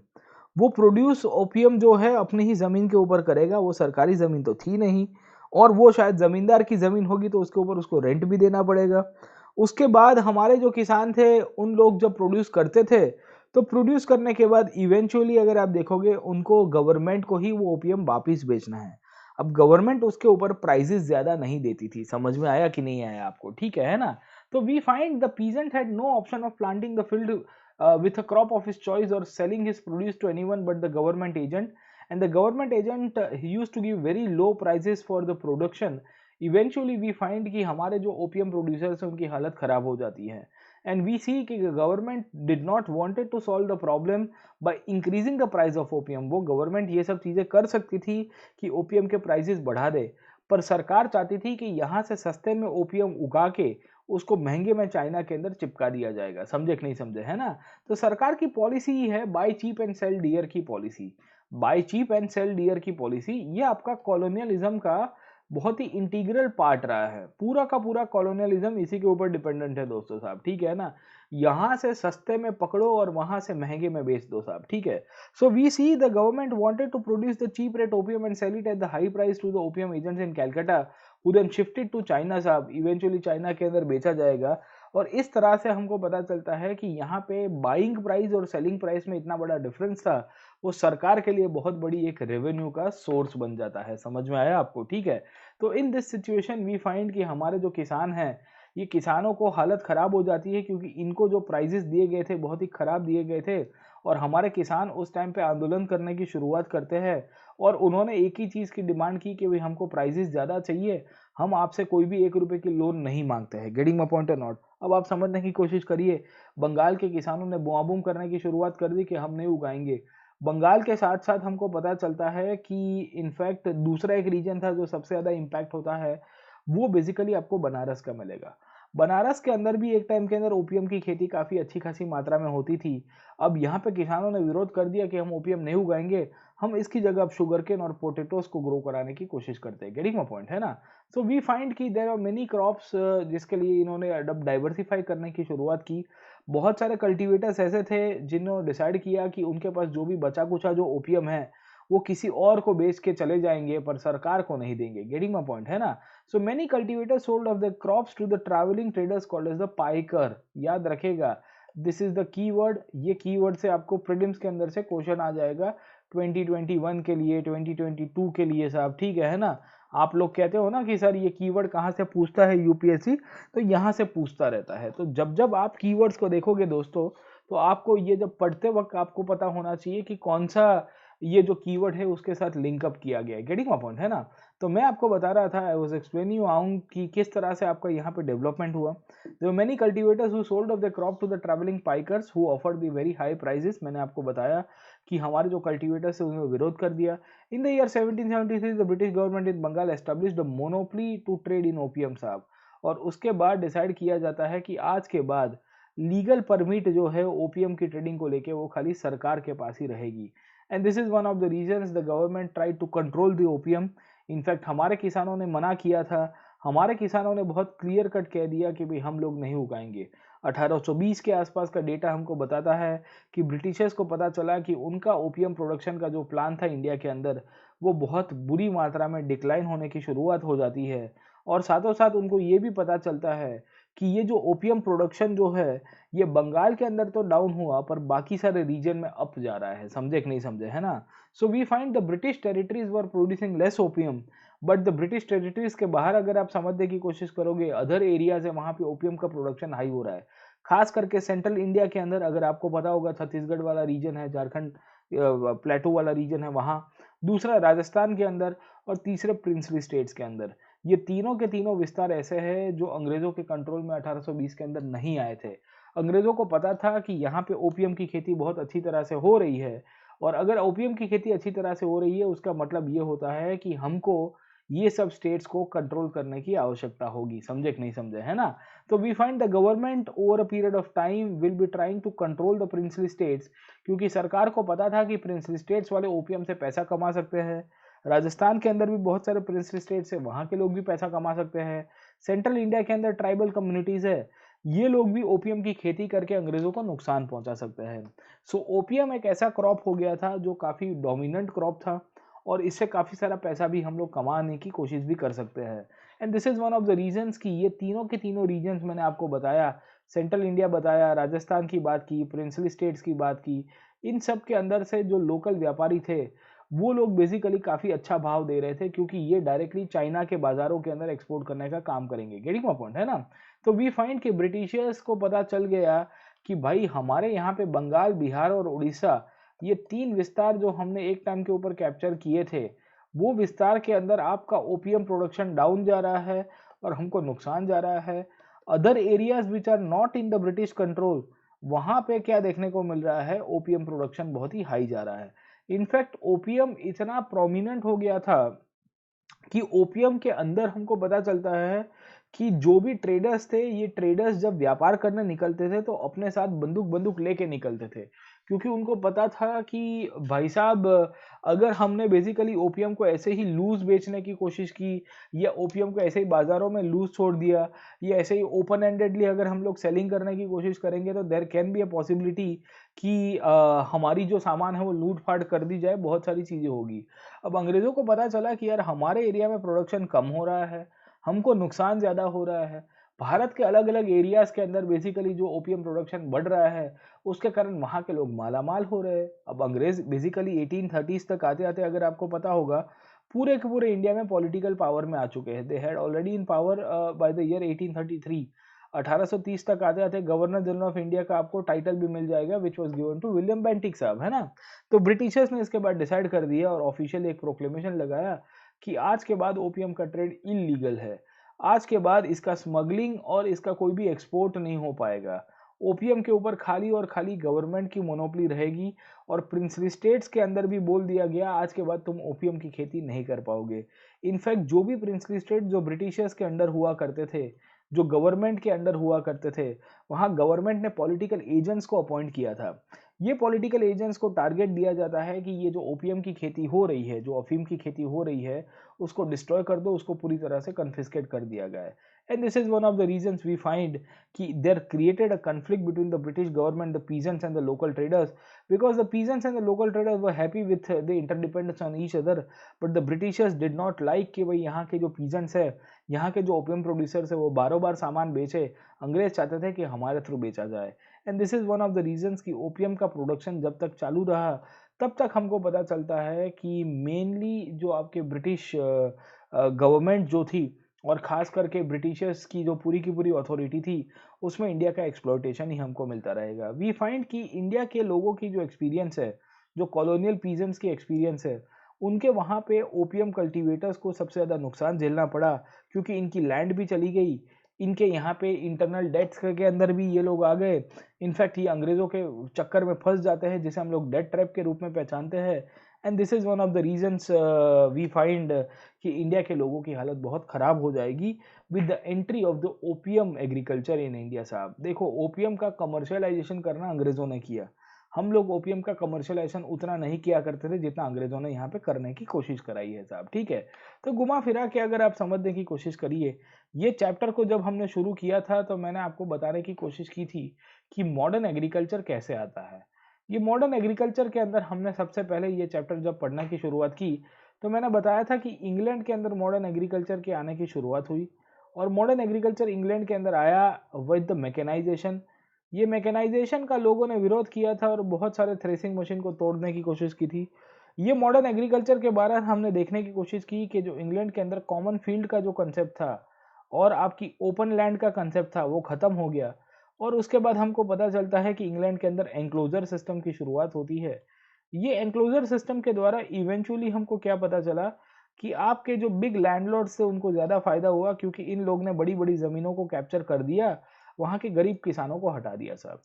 वो प्रोड्यूस ओपीएम जो है अपनी ही जमीन के ऊपर करेगा, वो सरकारी जमीन तो थी नहीं, और वो शायद जमींदार की जमीन होगी तो उसके ऊपर उसको रेंट भी देना पड़ेगा। उसके बाद हमारे जो किसान थे उन लोग जब प्रोड्यूस करते थे, तो प्रोड्यूस करने के बाद इवेंचुअली अगर आप देखोगे उनको गवर्नमेंट को ही वो ओपीएम वापिस बेचना है। अब गवर्नमेंट उसके ऊपर प्राइजेस ज्यादा नहीं देती थी। समझ में आया कि नहीं आया आपको? ठीक है ना? तो we find the peasant had no option of planting the field with a crop of his choice or selling his produce to anyone but the government agent, and the government agent he used to give very low prices for the production. Eventually we find कि हमारे जो OPM producers हैं उनकी हालत खराब हो जाती है, and we see कि government did not wanted to solve the problem by increasing the price of opium. वो गवर्नमेंट ये सब चीज़ें कर सकती थी कि ओपीएम के प्राइसेस बढ़ा दे, पर सरकार चाहती थी कि यहाँ से सस्ते में ओपीएम उगा के उसको महंगे में चाइना के अंदर चिपका दिया जाएगा। समझे कि नहीं समझे, है ना? तो सरकार की पॉलिसी ही है buy cheap and sell dear की policy. Buy cheap and sell dear की पॉलिसी ये आपका कॉलोनियलिज्म का बहुत ही इंटीग्रल पार्ट रहा है। पूरा का पूरा कॉलोनियलिज्म इसी के ऊपर डिपेंडेंट है दोस्तों साहब, ठीक है ना? यहाँ से सस्ते में पकड़ो और वहां से महंगे में बेच दो साहब, ठीक है? So we see the government wanted to produce the cheap rate opium and sell it at the high price to the opium agents in Calcutta, who then shifted to China साहब। इवेंचुअली चाइना के अंदर बेचा जाएगा, और इस तरह से हमको पता चलता है कि यहाँ पे बाइंग प्राइस और सेलिंग प्राइस में इतना बड़ा डिफरेंस था, वो सरकार के लिए बहुत बड़ी एक रेवेन्यू का सोर्स बन जाता है। समझ में आया आपको? ठीक है। तो in this situation we find कि हमारे जो किसान हैं, ये किसानों को हालत खराब हो जाती है क्योंकि इनको जो प्राइजेस दिए गए थे बहुत ही खराब दिए गए थे, और हमारे किसान उस टाइम पे आंदोलन करने की शुरुआत करते हैं, और उन्होंने एक ही चीज़ की डिमांड की कि भाई हमको प्राइजेस ज़्यादा चाहिए, हम आपसे कोई भी 1 रुपए की लोन नहीं मांगते हैं। गेटिंग माय पॉइंट और नॉट? अब आप समझने की कोशिश करिए, बंगाल के किसानों ने बुआ-बूम करने की शुरुआत कर दी कि हम नहीं उगाएंगे। बंगाल के साथ साथ हमको पता चलता है कि इनफैक्ट दूसरा एक रीजन था जो सबसे ज़्यादा इम्पैक्ट होता है, वो बेसिकली आपको बनारस का मिलेगा। बनारस के अंदर भी एक टाइम के अंदर ओपीएम की खेती काफ़ी अच्छी खासी मात्रा में होती थी। अब यहाँ पे किसानों ने विरोध कर दिया कि हम ओपीएम नहीं उगाएंगे, हम इसकी जगह अब शुगर केन और पोटैटोस को ग्रो कराने की कोशिश करते हैं। गेटिंग माय पॉइंट, है ना? सो वी फाइंड कि देयर आर मेनी क्रॉप्स जिसके लिए इन्होंने अडब डाइवर्सिफाई करने की शुरुआत की। बहुत सारे कल्टीवेटर्स ऐसे थे जिन्होंने डिसाइड किया कि उनके पास जो भी बचा कुचा जो ओपीएम है वो किसी और को बेच के चले जाएंगे, पर सरकार को नहीं देंगे। गेटिंग माय पॉइंट, है ना? So many cultivators sold of the crops to the travelling traders called as the paikar. याद रखेगा, दिस इज द कीवर्ड। ये कीवर्ड से आपको प्रीलिम्स के अंदर से क्वेश्चन आ जाएगा 2021 के लिए, 2022 के लिए साहब, ठीक है ना? आप लोग कहते हो ना कि सर ये कीवर्ड कहाँ से पूछता है यूपीएससी, तो यहाँ से पूछता रहता है। तो जब जब आप कीवर्ड्स को देखोगे दोस्तों, तो आपको ये जब पढ़ते वक्त आपको पता होना चाहिए कि कौन सा ये जो कीवर्ड है उसके साथ लिंकअप किया गया है। गेटिंग माय पॉइंट, है ना? तो मैं आपको बता रहा था, आई वाज एक्सप्लेनिंग आउं कि किस तरह से आपका यहाँ पे डेवलपमेंट हुआ। There were many cultivators who sold of the crop to the travelling paikars who offered the very high prices. मैंने आपको बताया कि हमारे जो कल्टीवेटर्स है उन्होंने विरोध कर दिया। In the year 1773 the British government in Bengal established a monopoly to trade in opium साहब, और उसके बाद डिसाइड किया जाता है कि आज के बाद लीगल परमिट जो है ओपीएम की ट्रेडिंग को लेके वो खाली सरकार के पास ही रहेगी। And this is one of the reasons the government try to control the opium. In fact हमारे किसानों ने मना किया था, हमारे किसानों ने बहुत क्लियर कट कह दिया कि भाई हम लोग नहीं उगाएंगे। 1820 के आसपास का डेटा हमको बताता है कि ब्रिटिशर्स को पता चला कि उनका ओपीएम प्रोडक्शन का जो प्लान था इंडिया के अंदर, वो बहुत बुरी मात्रा में डिक्लाइन होने की शुरुआत हो जाती है, और साथों साथ उनको ये भी पता चलता है कि ये जो ओपीएम प्रोडक्शन जो है ये बंगाल के अंदर तो डाउन हुआ पर बाकी सारे रीजन में अप जा रहा है। समझे कि नहीं समझे, है ना? So we find the British territories were producing less opium, but the British territories के बाहर अगर आप समझने की कोशिश करोगे, अदर एरियाज है वहां पे ओपीएम का प्रोडक्शन हाई हो रहा है। खास करके सेंट्रल इंडिया के अंदर अगर आपको पता होगा, छत्तीसगढ़ वाला रीजन है, झारखंड प्लेटू वाला रीजन है वहाँ, दूसरा राजस्थान के अंदर, और तीसरे प्रिंसली स्टेट्स के अंदर। ये तीनों के तीनों विस्तार ऐसे हैं जो अंग्रेजों के कंट्रोल में 1820 के अंदर नहीं आए थे। अंग्रेजों को पता था कि यहाँ पे ओपीएम की खेती बहुत अच्छी तरह से हो रही है, और अगर ओपीएम की खेती अच्छी तरह से हो रही है उसका मतलब ये होता है कि हमको ये सब स्टेट्स को कंट्रोल करने की आवश्यकता होगी। समझे कि नहीं समझे, है ना? तो we find the government over a period of time will be trying to control the princely states, क्योंकि सरकार को पता था कि प्रिंसली स्टेट्स वाले ओपीएम से पैसा कमा सकते हैं। राजस्थान के अंदर भी बहुत सारे प्रिंसली स्टेट्स है, वहाँ के लोग भी पैसा कमा सकते हैं। सेंट्रल इंडिया के अंदर ट्राइबल कम्युनिटीज है, ये लोग भी ओपीएम की खेती करके अंग्रेजों को नुकसान पहुंचा सकते हैं। सो ओपीएम एक ऐसा क्रॉप हो गया था जो काफ़ी डोमिनेंट क्रॉप था, और इससे काफ़ी सारा पैसा भी हम लोग कमाने की कोशिश भी कर सकते हैं। And this is one of the reasons कि ये तीनों के तीनों रीजन्स मैंने आपको बताया, सेंट्रल इंडिया बताया, राजस्थान की बात की, प्रिंसली स्टेट्स की बात की, इन सब के अंदर से जो लोकल व्यापारी थे वो लोग बेसिकली काफ़ी अच्छा भाव दे रहे थे, क्योंकि ये डायरेक्टली चाइना के बाज़ारों के अंदर एक्सपोर्ट करने का काम करेंगे। गेटिंग माय पॉइंट, है ना? तो वी फाइंड कि ब्रिटिशर्स को पता चल गया कि भाई हमारे यहाँ पे बंगाल, बिहार और उड़ीसा, ये 3 विस्तार जो हमने एक टाइम के ऊपर कैप्चर किए थे, वो विस्तार के अंदर आपका ओपीएम प्रोडक्शन डाउन जा रहा है और हमको नुकसान जा रहा है। Other areas which are not in the British control, वहाँ पे क्या देखने को मिल रहा है, ओपीएम प्रोडक्शन बहुत ही हाई जा रहा है। इनफैक्ट ओपीएम इतना प्रोमिनेंट हो गया था कि ओपीएम के अंदर हमको पता चलता है कि जो भी ट्रेडर्स थे, ये ट्रेडर्स जब व्यापार करने निकलते थे तो अपने साथ बंदूक बंदूक लेके निकलते थे, क्योंकि उनको पता था कि भाई साहब, अगर हमने बेसिकली ओपीएम को ऐसे ही लूज बेचने की कोशिश की, या ओपीएम को ऐसे ही बाजारों में लूज छोड़ दिया, या ऐसे ही ओपन एंडेडली अगर हम लोग सेलिंग करने की कोशिश करेंगे, तो there can be a possibility कि हमारी जो सामान है वो लूट फाट कर दी जाए, बहुत सारी चीज़ें होगी। अब अंग्रेज़ों को पता चला कि यार हमारे एरिया में प्रोडक्शन कम हो रहा है, हमको नुकसान ज़्यादा हो रहा है। भारत के अलग-अलग एरियाज़ के अंदर बेसिकली जो ओपीएम प्रोडक्शन बढ़ रहा है, उसके कारण वहाँ के लोग माला-माल हो रहे हैं। अब अंग्रेज़ बेसिकली 1830s तक आते-आते, अगर आपको पता होगा, पूरे के पूरे इंडिया में पॉलिटिकल पावर में आ चुके हैं। They had already in power by the year 1833। 1830 तक आते-आते गवर्नर जनरल ऑफ इंडिया का आपको टाइटल भी मिल जाएगा, which was given to William Bentinck साहब, है ना? तो ब्रिटिशर्स ने इसके बाद डिसाइड कर दिया और ऑफिशियल एक प्रोक्लेमेशन लगाया कि आज के बाद ओपीएम का ट्रेड इलीगल है। आज के बाद इसका स्मगलिंग और इसका कोई भी एक्सपोर्ट नहीं हो पाएगा। ओपीएम के ऊपर खाली और खाली गवर्नमेंट की मोनोपोली रहेगी, और प्रिंसली स्टेट्स के अंदर भी बोल दिया गया आज के बाद तुम ओपीएम की खेती नहीं कर पाओगे। इनफैक्ट जो भी प्रिंसली स्टेट जो ब्रिटिशर्स के अंडर हुआ करते थे, जो गवर्नमेंट के अंडर हुआ करते थे, वहाँ गवर्नमेंट ने पॉलिटिकल एजेंट्स को अपॉइंट किया था। ये पॉलिटिकल एजेंट्स को टारगेट दिया जाता है कि ये जो ओपीएम की खेती हो रही है, जो अफीम की खेती हो रही है, उसको डिस्ट्रॉय कर दो, उसको पूरी तरह से कन्फिस्केट कर दिया गया है। And this is one of the reasons we find कि there created a conflict between the British government, the peasants and the local traders, because the peasants and the local traders were happy with the interdependence on each other, but the Britishers did not like कि भाई यहाँ के जो peasants है, यहाँ के जो opium producers है, वो बारों बार सामान बेचे। अंग्रेज चाहते थे कि हमारे थ्रू बेचा जाए। And this is one of the reasons कि ओपीएम का प्रोडक्शन जब तक चालू रहा, तब तक हमको पता चलता है कि मेनली जो आपके ब्रिटिश गवर्नमेंट जो थी, और ख़ास करके ब्रिटिशर्स की जो पूरी की पूरी अथॉरिटी थी, उसमें इंडिया का एक्सप्लॉयटेशन ही हमको मिलता रहेगा। वी फाइंड कि इंडिया के लोगों की जो एक्सपीरियंस है, जो कॉलोनियल पीजेंट्स की एक्सपीरियंस है, उनके वहाँ पे ओपीएम कल्टीवेटर्स को सबसे ज़्यादा नुकसान झेलना पड़ा, क्योंकि इनकी लैंड भी चली गई, इनके यहाँ पे इंटरनल डेट्स के अंदर भी ये लोग आ गए। इनफैक्ट ये अंग्रेज़ों के चक्कर में फंस जाते हैं, जिसे हम लोग डेट ट्रैप के रूप में पहचानते हैं। And this is one of the reasons we find कि इंडिया के लोगों की हालत बहुत ख़राब हो जाएगी with the entry of the opium agriculture in India. साहब देखो, ओपीएम का कमर्शियलाइजेशन करना अंग्रेज़ों ने किया। हम लोग ओपीएम का कमर्शियलाइजेशन उतना नहीं किया करते थे जितना अंग्रेज़ों ने यहाँ पे करने की कोशिश कराई है साहब, ठीक है? तो घुमा फिरा के अगर आप समझने की कोशिश करिए, ये चैप्टर को जब हमने शुरू किया था तो मैंने आपको बताने की कोशिश की थी कि मॉडर्न एग्रीकल्चर कैसे आता है। ये मॉडर्न एग्रीकल्चर के अंदर हमने सबसे पहले ये चैप्टर जब पढ़ने की शुरुआत की, तो मैंने बताया था कि इंग्लैंड के अंदर मॉडर्न एग्रीकल्चर के आने की शुरुआत हुई, और मॉडर्न एग्रीकल्चर इंग्लैंड के अंदर आया विद द मैकेनाइजेशन। ये मैकेनाइजेशन का लोगों ने विरोध किया था और बहुत सारे थ्रेसिंग मशीन को तोड़ने की कोशिश की थी। ये मॉडर्न एग्रीकल्चर के बारे में हमने देखने की कोशिश की कि जो इंग्लैंड के अंदर कॉमन फील्ड का जो कंसेप्ट था और आपकी ओपन लैंड का कंसेप्ट था, वो ख़त्म हो गया। और उसके बाद हमको पता चलता है कि इंग्लैंड के अंदर एंक्लोजर सिस्टम की शुरुआत होती है। ये एंक्लोजर सिस्टम के द्वारा इवेंचुअली हमको क्या पता चला कि आपके जो बिग लैंडलॉर्ड्स थे उनको ज़्यादा फायदा हुआ, क्योंकि इन लोग ने बड़ी बड़ी ज़मीनों को कैप्चर कर दिया, वहाँ के गरीब किसानों को हटा दिया साहब।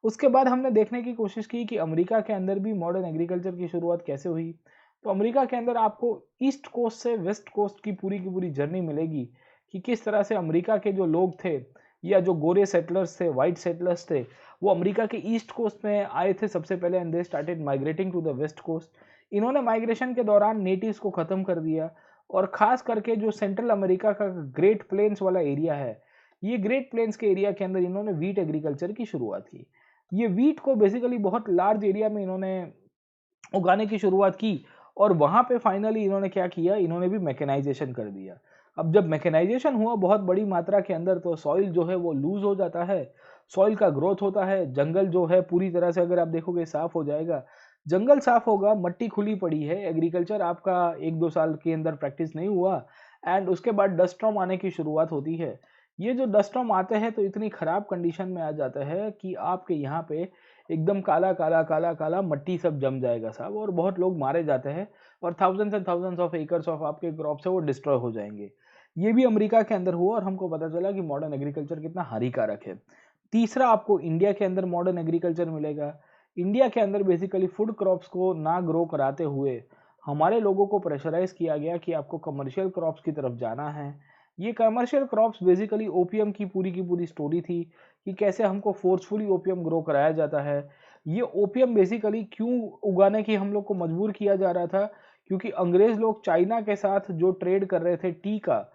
उसके बाद हमने देखने की कोशिश की कि अमेरिका के अंदर भी मॉडर्न एग्रीकल्चर की शुरुआत कैसे हुई। तो अमेरिका के अंदर आपको ईस्ट कोस्ट से वेस्ट कोस्ट की पूरी जर्नी मिलेगी कि किस तरह से अमेरिका के जो लोग थे या जो गोरे सेटलर्स थे, वाइट सेटलर्स थे, वो अमेरिका के ईस्ट कोस्ट में आए थे सबसे पहले and they started migrating to the west coast. इन्होंने माइग्रेशन के दौरान नेटिव्स को ख़त्म कर दिया और ख़ास करके जो सेंट्रल अमेरिका का ग्रेट प्लेन्स वाला एरिया है, ये ग्रेट प्लेन्स के एरिया के अंदर इन्होंने वीट एग्रीकल्चर की शुरुआत की। ये वीट को बेसिकली बहुत लार्ज एरिया में इन्होंने उगाने की शुरुआत की और वहाँ पे फाइनली इन्होंने क्या किया, इन्होंने भी मैकेनाइजेशन कर दिया। अब जब मैकेनाइजेशन हुआ बहुत बड़ी मात्रा के अंदर तो सॉइल जो है वो लूज हो जाता है, सॉइल का ग्रोथ होता है, जंगल जो है पूरी तरह से अगर आप देखोगे साफ हो जाएगा, जंगल साफ होगा, मट्टी खुली पड़ी है, एग्रीकल्चर आपका 1-2 साल के अंदर प्रैक्टिस नहीं हुआ एंड उसके बाद डस्ट स्टॉर्म आने की शुरुआत होती है। ये जो डस्ट स्टॉर्म आते हैं तो इतनी खराब कंडीशन में आ जाता है कि आपके यहाँ पे एकदम काला काला काला काला मट्टी सब जम जाएगा साहब, और बहुत लोग मारे जाते हैं और thousands and thousands of acres of आपके क्रॉप्स है वो डिस्ट्रॉय हो जाएंगे। ये भी अमेरिका के अंदर हुआ और हमको पता चला कि मॉडर्न एग्रीकल्चर कितना हानिकारक है। तीसरा आपको इंडिया के अंदर मॉडर्न एग्रीकल्चर मिलेगा। इंडिया के अंदर बेसिकली फूड क्रॉप्स को ना ग्रो कराते हुए हमारे लोगों को प्रेशराइज किया गया कि आपको कमर्शियल क्रॉप्स की तरफ जाना है। ये कमर्शियल क्रॉप्स बेसिकली ओपीएम की पूरी स्टोरी थी कि कैसे हमको फोर्सफुली ओपीएम ग्रो कराया जाता है। ये ओपीएम बेसिकली क्यों उगाने की हम लोग को मजबूर किया जा रहा था, क्योंकि अंग्रेज लोग चाइना के साथ जो ट्रेड कर रहे थे टी का,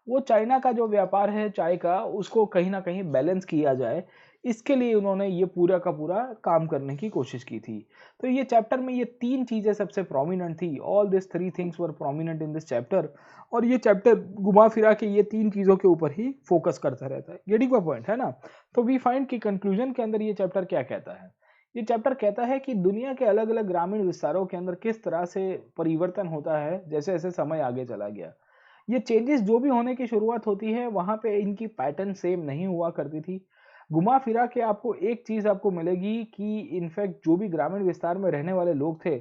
वो चाइना का जो व्यापार है चाय का, उसको कहीं ना कहीं बैलेंस किया जाए, इसके लिए उन्होंने ये पूरा का पूरा काम करने की कोशिश की थी। तो ये चैप्टर में ये 3 चीजें सबसे प्रोमिनेंट थी, all this 3 things were prominent in this chapter, और ये चैप्टर घुमा फिरा के ये 3 चीजों के ऊपर ही फोकस करता रहता है। गेटिंग माय पॉइंट है ना। तो वी फाइंड कि कंक्लूजन के अंदर ये चैप्टर क्या कहता है। ये चैप्टर कहता है कि दुनिया के अलग अलग ग्रामीण विस्तारों के अंदर किस तरह से परिवर्तन होता है जैसे जैसे समय आगे चला गया। ये चेंजेस जो भी होने की शुरुआत होती है वहां पे इनकी पैटर्न सेम नहीं हुआ करती थी। घुमा फिरा के आपको एक चीज आपको मिलेगी कि इनफैक्ट जो भी ग्रामीण विस्तार में रहने वाले लोग थे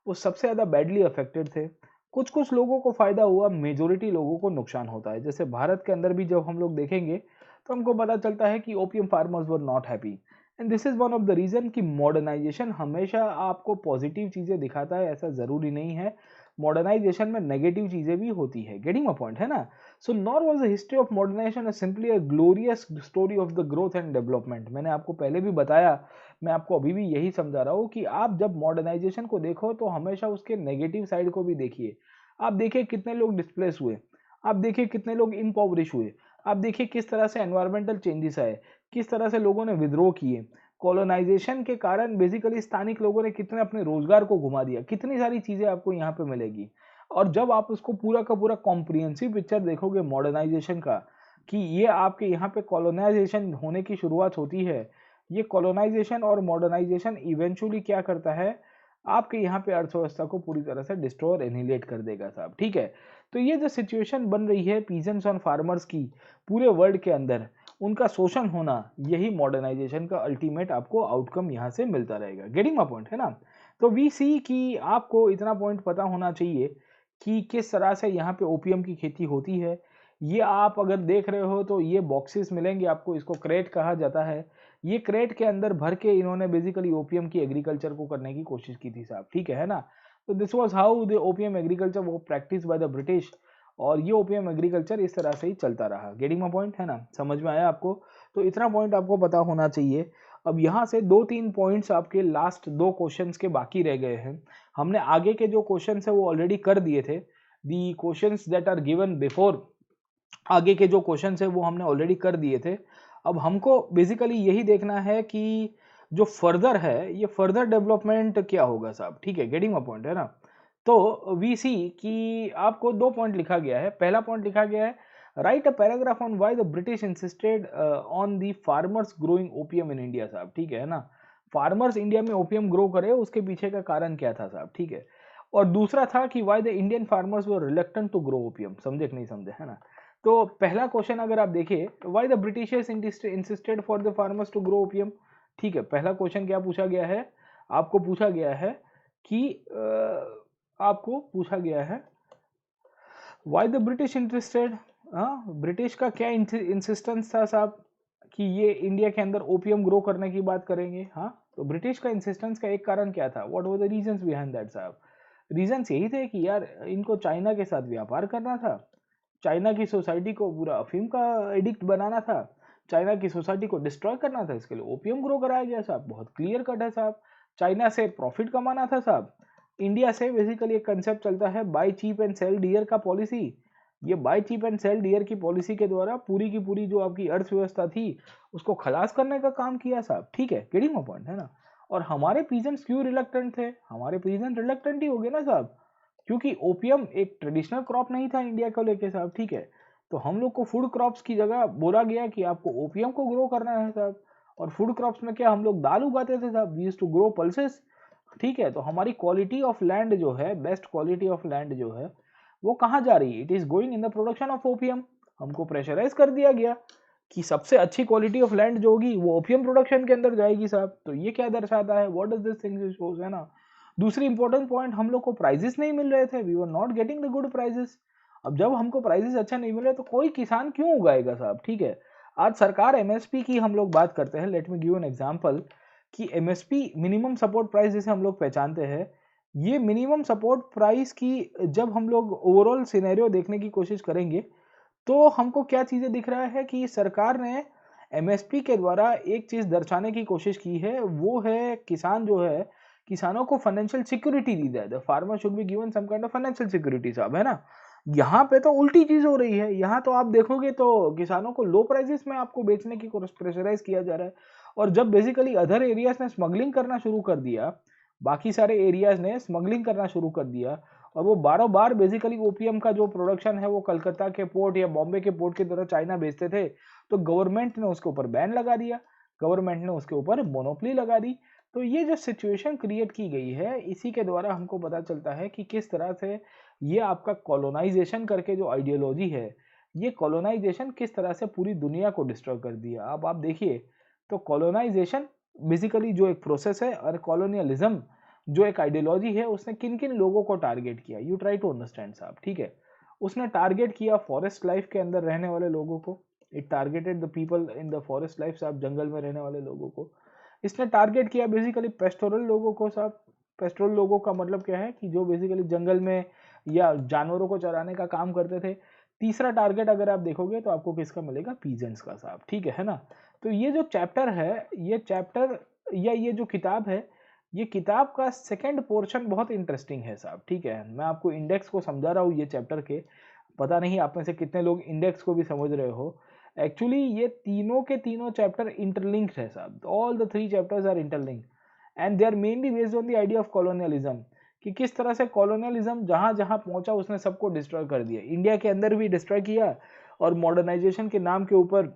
वो सबसे ज्यादा बैडली अफेक्टेड थे। कुछ कुछ लोगों को फायदा हुआ, मेजोरिटी लोगों को नुकसान होता है। जैसे भारत के अंदर भी जब हम लोग देखेंगे तो हमको पता चलता है कि opium farmers were not happy and this is one of the reason कि मॉडर्नाइजेशन हमेशा आपको पॉजिटिव चीजें दिखाता है, ऐसा जरूरी नहीं है। मॉडर्नाइजेशन में नेगेटिव चीजें भी होती है। गेटिंग माय पॉइंट है ना। So nor was the history of modernisation simply a glorious story of the growth and development. मैंने आपको पहले भी बताया, मैं आपको अभी भी यही समझा रहा हूँ कि आप जब मॉडर्नाइजेशन को देखो तो हमेशा उसके नेगेटिव साइड को भी देखिए। आप देखिए कितने लोग डिस्प्लेस हुए, आप देखिए कितने लोग इम्पोवरिश हुए, आप देखिए किस तरह से एनवायरमेंटल चेंजेस आए, किस तरह से लोगों ने विद्रोह किए, कॉलोनाइजेशन के कारण बेसिकली स्थानिक लोगों ने कितने अपने रोजगार को घुमा दिया, कितनी सारी चीजें आपको यहाँ पे मिलेगी। और जब आप उसको पूरा का पूरा कॉम्प्रिहेंसिव पिक्चर देखोगे मॉडर्नाइजेशन का, कि ये आपके यहाँ पे कॉलोनाइजेशन होने की शुरुआत होती है, ये कॉलोनाइजेशन और मॉडर्नाइजेशन इवेंचुअली क्या करता है, आपके यहाँ पे अर्थव्यवस्था को पूरी तरह से डिस्ट्रॉय और एनिहिलेट कर देगा साहब। ठीक है। तो ये जो सिचुएशन बन रही है पीजेंट्स और फार्मर्स की पूरे वर्ल्ड के अंदर, उनका शोषण होना, यही मॉडर्नाइजेशन का अल्टीमेट आपको आउटकम यहाँ से मिलता रहेगा। गेटिंग माय पॉइंट है ना। तो वी सी कि आपको इतना पॉइंट पता होना चाहिए कि किस तरह से यहाँ पे ओपीएम की खेती होती है। ये आप अगर देख रहे हो तो ये बॉक्सेस मिलेंगे आपको, इसको क्रेट कहा जाता है। ये क्रेट के अंदर भर के इन्होंने बेसिकली ओपीएम की एग्रीकल्चर को करने की कोशिश की थी साहब। ठीक है ना। तो this was how the opium agriculture वो प्रैक्टिस बाय द ब्रिटिश, और ये ओपीएम एग्रीकल्चर इस तरह से ही चलता रहा। गेटिंग माय पॉइंट है ना, समझ में आया आपको। तो इतना पॉइंट आपको पता होना चाहिए। अब यहाँ से 2-3 पॉइंट्स आपके लास्ट 2 क्वेश्चंस के बाकी रह गए हैं। हमने आगे के जो क्वेश्चंस है वो ऑलरेडी कर दिए थे। The questions that are given before, आगे के जो क्वेश्चंस है वो हमने ऑलरेडी कर दिए थे। अब हमको बेसिकली यही देखना है कि जो फर्दर है ये फर्दर डेवलपमेंट क्या होगा साहब। ठीक है। गेटिंग माय पॉइंट है ना। तो वी सी कि आपको 2 पॉइंट लिखा गया है। पहला पॉइंट लिखा गया है write a paragraph on why the British insisted on the farmers growing opium in India साहब। ठीक है ना। फार्मर्स इंडिया में ओपीएम ग्रो करे उसके पीछे का कारण क्या था साहब। ठीक है। और दूसरा था कि why the Indian farmers were reluctant to grow opium. समझे कि नहीं समझे, है ना। तो पहला क्वेश्चन अगर आप देखिए, why the Britishers insisted for the farmers to grow opium. ठीक है। पहला क्वेश्चन क्या पूछा गया है, आपको पूछा गया है कि आपको पूछा गया है why the British interested, British का क्या इंसिस्टेंस था साहब कि ये इंडिया के अंदर ओपीएम ग्रो करने की बात करेंगे। हाँ, तो ब्रिटिश का इंसिस्टेंस का एक कारण क्या था, what were the reasons behind that साहब। रीजंस यही थे कि यार इनको चाइना के साथ व्यापार करना था, चाइना की सोसाइटी को पूरा अफीम का एडिक्ट बनाना था, चाइना की सोसाइटी को डिस्ट्रॉय करना था, इसके लिए ओपियम ग्रो कराया गया साहब। बहुत क्लियर कट है साहब। चाइना से प्रॉफिट कमाना था साहब। इंडिया से बेसिकली एक कंसेप्ट चलता है buy cheap and sell dear का पॉलिसी। ये buy cheap and sell dear की पॉलिसी के द्वारा पूरी की पूरी जो आपकी अर्थव्यवस्था थी उसको खलास करने का काम किया साहब। ठीक है, गेटिंग माय पॉइंट है ना। और हमारे पीजेंट्स क्यों रिलक्टेंट थे? हमारे पीजेंट रिलक्टेंट ही हो गए ना साहब, क्योंकि ओपियम एक ट्रेडिशनल क्रॉप नहीं था इंडिया को लेके साहब। ठीक है, तो हम लोग को फूड क्रॉप्स की जगह बोला गया कि आपको ओपियम को ग्रो करना है साहब। और फूड क्रॉप्स में क्या हम लोग दाल उगाते थे साहब, we used to grow pulses. ठीक है, तो हमारी क्वालिटी ऑफ लैंड जो है, बेस्ट क्वालिटी ऑफ लैंड जो है वो कहाँ जा रही है? It is going in the production of opium. हमको प्रेशराइज कर दिया गया कि सबसे अच्छी क्वालिटी ऑफ लैंड जो होगी वो ओपियम प्रोडक्शन के अंदर जाएगी साहब। तो ये क्या दर्शाता है? What does this thing shows, है ना। दूसरी इंपॉर्टेंट पॉइंट, हम लोग को प्राइजेस नहीं मिल रहे थे, we were not getting the good prices. अब जब हमको प्राइजेस अच्छा नहीं मिल रहे तो कोई किसान क्यों उगाएगा साहब। ठीक है, आज सरकार एमएसपी की हम लोग बात करते हैं, let me give an example कि एमएसपी मिनिमम सपोर्ट प्राइस जिसे हम लोग पहचानते हैं, ये मिनिमम सपोर्ट प्राइस की जब हम लोग ओवरऑल सिनेरियो देखने की कोशिश करेंगे तो हमको क्या चीजें दिख रहा है कि सरकार ने एमएसपी के द्वारा एक चीज दर्शाने की कोशिश की है, वो है किसान जो है, किसानों को फाइनेंशियल सिक्योरिटी दी जाए। The farmer should be given some kind of financial security साहब, है ना। यहाँ पे तो उल्टी चीज हो रही है। यहाँ तो आप देखोगे तो किसानों को लो प्राइसेस में आपको बेचने की प्रेशराइज किया जा रहा है। और जब बेसिकली अदर एरियाज ने स्मगलिंग करना शुरू कर दिया, बाकी सारे एरियाज ने स्मगलिंग करना शुरू कर दिया, और वो बारों बार बेसिकली ओपीएम का जो प्रोडक्शन है वो कलकत्ता के पोर्ट या बॉम्बे के पोर्ट की तरह चाइना बेचते थे, तो गवर्नमेंट ने उसके ऊपर बैन लगा दिया, गवर्नमेंट ने उसके ऊपर मोनोपोली लगा दी। तो ये जो सिचुएशन क्रिएट की गई है, इसी के द्वारा हमको पता चलता है कि किस तरह से ये आपका कॉलोनाइजेशन करके जो आइडियोलॉजी है, ये कॉलोनाइजेशन किस तरह से पूरी दुनिया को डिस्ट्रॉय कर दिया। अब आप देखिए तो कॉलोनाइजेशन बेसिकली जो एक प्रोसेस है, और कॉलोनियलिज्म जो एक आइडियोलॉजी है, उसने किन किन लोगों को टारगेट किया, यू ट्राई टू अंडरस्टैंड साहब। ठीक है, उसने टारगेट किया फॉरेस्ट लाइफ के अंदर रहने वाले लोगों को, it targeted the people in the forest life साहब, जंगल में रहने वाले लोगों को। इसने टारगेट किया बेसिकली पेस्टोरल लोगों को साहब। पेस्टोरल लोगों का मतलब क्या है कि जो बेसिकली जंगल में या जानवरों को चराने का काम करते थे। तीसरा टारगेट अगर आप देखोगे तो आपको किसका मिलेगा? पीजेंट्स का साहब। ठीक है ना। तो ये जो चैप्टर है, ये चैप्टर या ये जो किताब है, ये किताब का सेकंड पोर्शन बहुत इंटरेस्टिंग है साहब। ठीक है, मैं आपको इंडेक्स को समझा रहा हूँ ये चैप्टर के, पता नहीं आप में से कितने लोग इंडेक्स को भी समझ रहे हो। एक्चुअली ये तीनों के तीनों चैप्टर इंटरलिंक्ड है साहब। All the three chapters are interlinked and they are mainly based on the idea of colonialism, कि किस तरह से कॉलोनियलिज्म जहां जहां पहुंचा उसने सबको डिस्ट्रॉय कर दिया। इंडिया के अंदर भी डिस्ट्रॉय किया, और मॉडर्नाइजेशन के नाम के ऊपर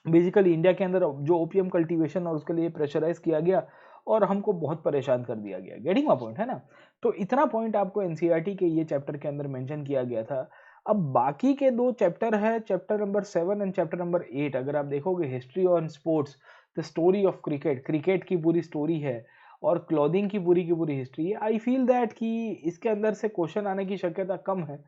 बेसिकली इंडिया के अंदर जो ओपीएम कल्टीवेशन और उसके लिए प्रेशराइज किया गया और हमको बहुत परेशान कर दिया गया। गेटिंग माय पॉइंट, है ना। तो इतना पॉइंट आपको एनसीईआरटी के ये चैप्टर के अंदर मेंशन किया गया था। अब बाकी के दो चैप्टर है, chapter number 7 and chapter number 8, अगर आप देखोगे history on sports, the story of cricket, cricket की पूरी स्टोरी है, और क्लॉथिंग की पूरी हिस्ट्री है। आई फील दैट कि इसके अंदर से क्वेश्चन आने की शक्यता कम है,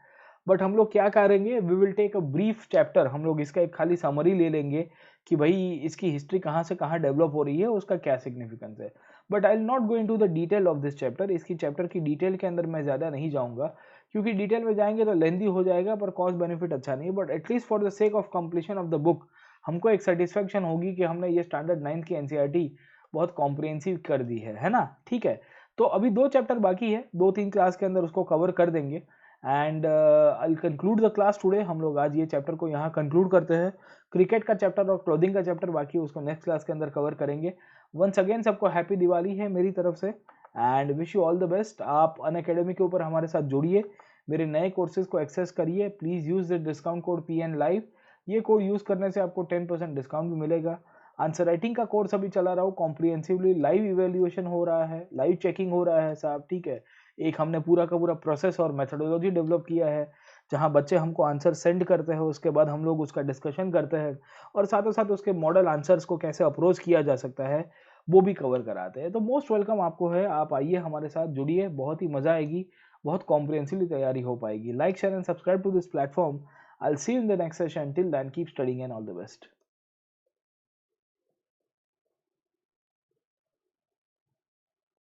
बट हम लोग क्या करेंगे, we will take a brief chapter, हम लोग इसका एक खाली समरी ले लेंगे कि भाई इसकी हिस्ट्री कहाँ से कहाँ डेवलप हो रही है, उसका क्या सिग्निफिकेंस है। But I will not go into the detail of this chapter. इसकी चैप्टर की डिटेल के अंदर मैं ज़्यादा नहीं जाऊँगा, क्योंकि डिटेल में जाएंगे तो लेंदी हो जाएगा, पर कॉस्ट बेनिफिट अच्छा नहीं है। But at least for the sake of completion of the book हमको एक सेटिस्फेक्शन होगी कि हमने ये स्टैंडर्ड 9th की एनसीईआरटी बहुत कॉम्प्रिहेंसिव कर दी है ना। ठीक है, तो अभी 2 चैप्टर बाकी है, 2-3 क्लास के अंदर उसको कवर कर देंगे, and I conclude the class today. हम लोग आज ये चैप्टर को यहाँ कंक्लूड करते हैं। क्रिकेट का चैप्टर और क्लोथिंग का चैप्टर बाकी है, उसको नेक्स्ट क्लास के अंदर कवर करेंगे। वंस अगेन सबको हैप्पी दिवाली है मेरी तरफ से, and wish you all the best. आप अनअकैडमी के ऊपर हमारे साथ जुड़िए, मेरे नए कोर्सेज को एक्सेस करिए। Please use the discount code PN Live। ये कोड यूज़ करने से आपको 10% डिस्काउंट भी मिलेगा। आंसर राइटिंग का कोर्स अभी चला रहा हूँ कॉम्प्रिहेंसिवली, लाइव इवेल्युएशन हो रहा है, लाइव चेकिंग हो रहा है साहब। ठीक है, एक हमने पूरा का पूरा प्रोसेस और मेथोडोलॉजी डेवलप किया है, जहाँ बच्चे हमको आंसर सेंड करते हैं, उसके बाद हम लोग उसका डिस्कशन करते हैं, और साथ साथ उसके मॉडल आंसर्स को कैसे अप्रोच किया जा सकता है वो भी कवर कराते हैं। तो मोस्ट वेलकम आपको है, आप आइए हमारे साथ जुड़िए, बहुत ही मज़ा आएगी, बहुत कॉम्प्रिहेंसिवली तैयारी हो पाएगी। Like, share and subscribe to this platform. I'll see you in the next session. Till then, keep studying and all the best.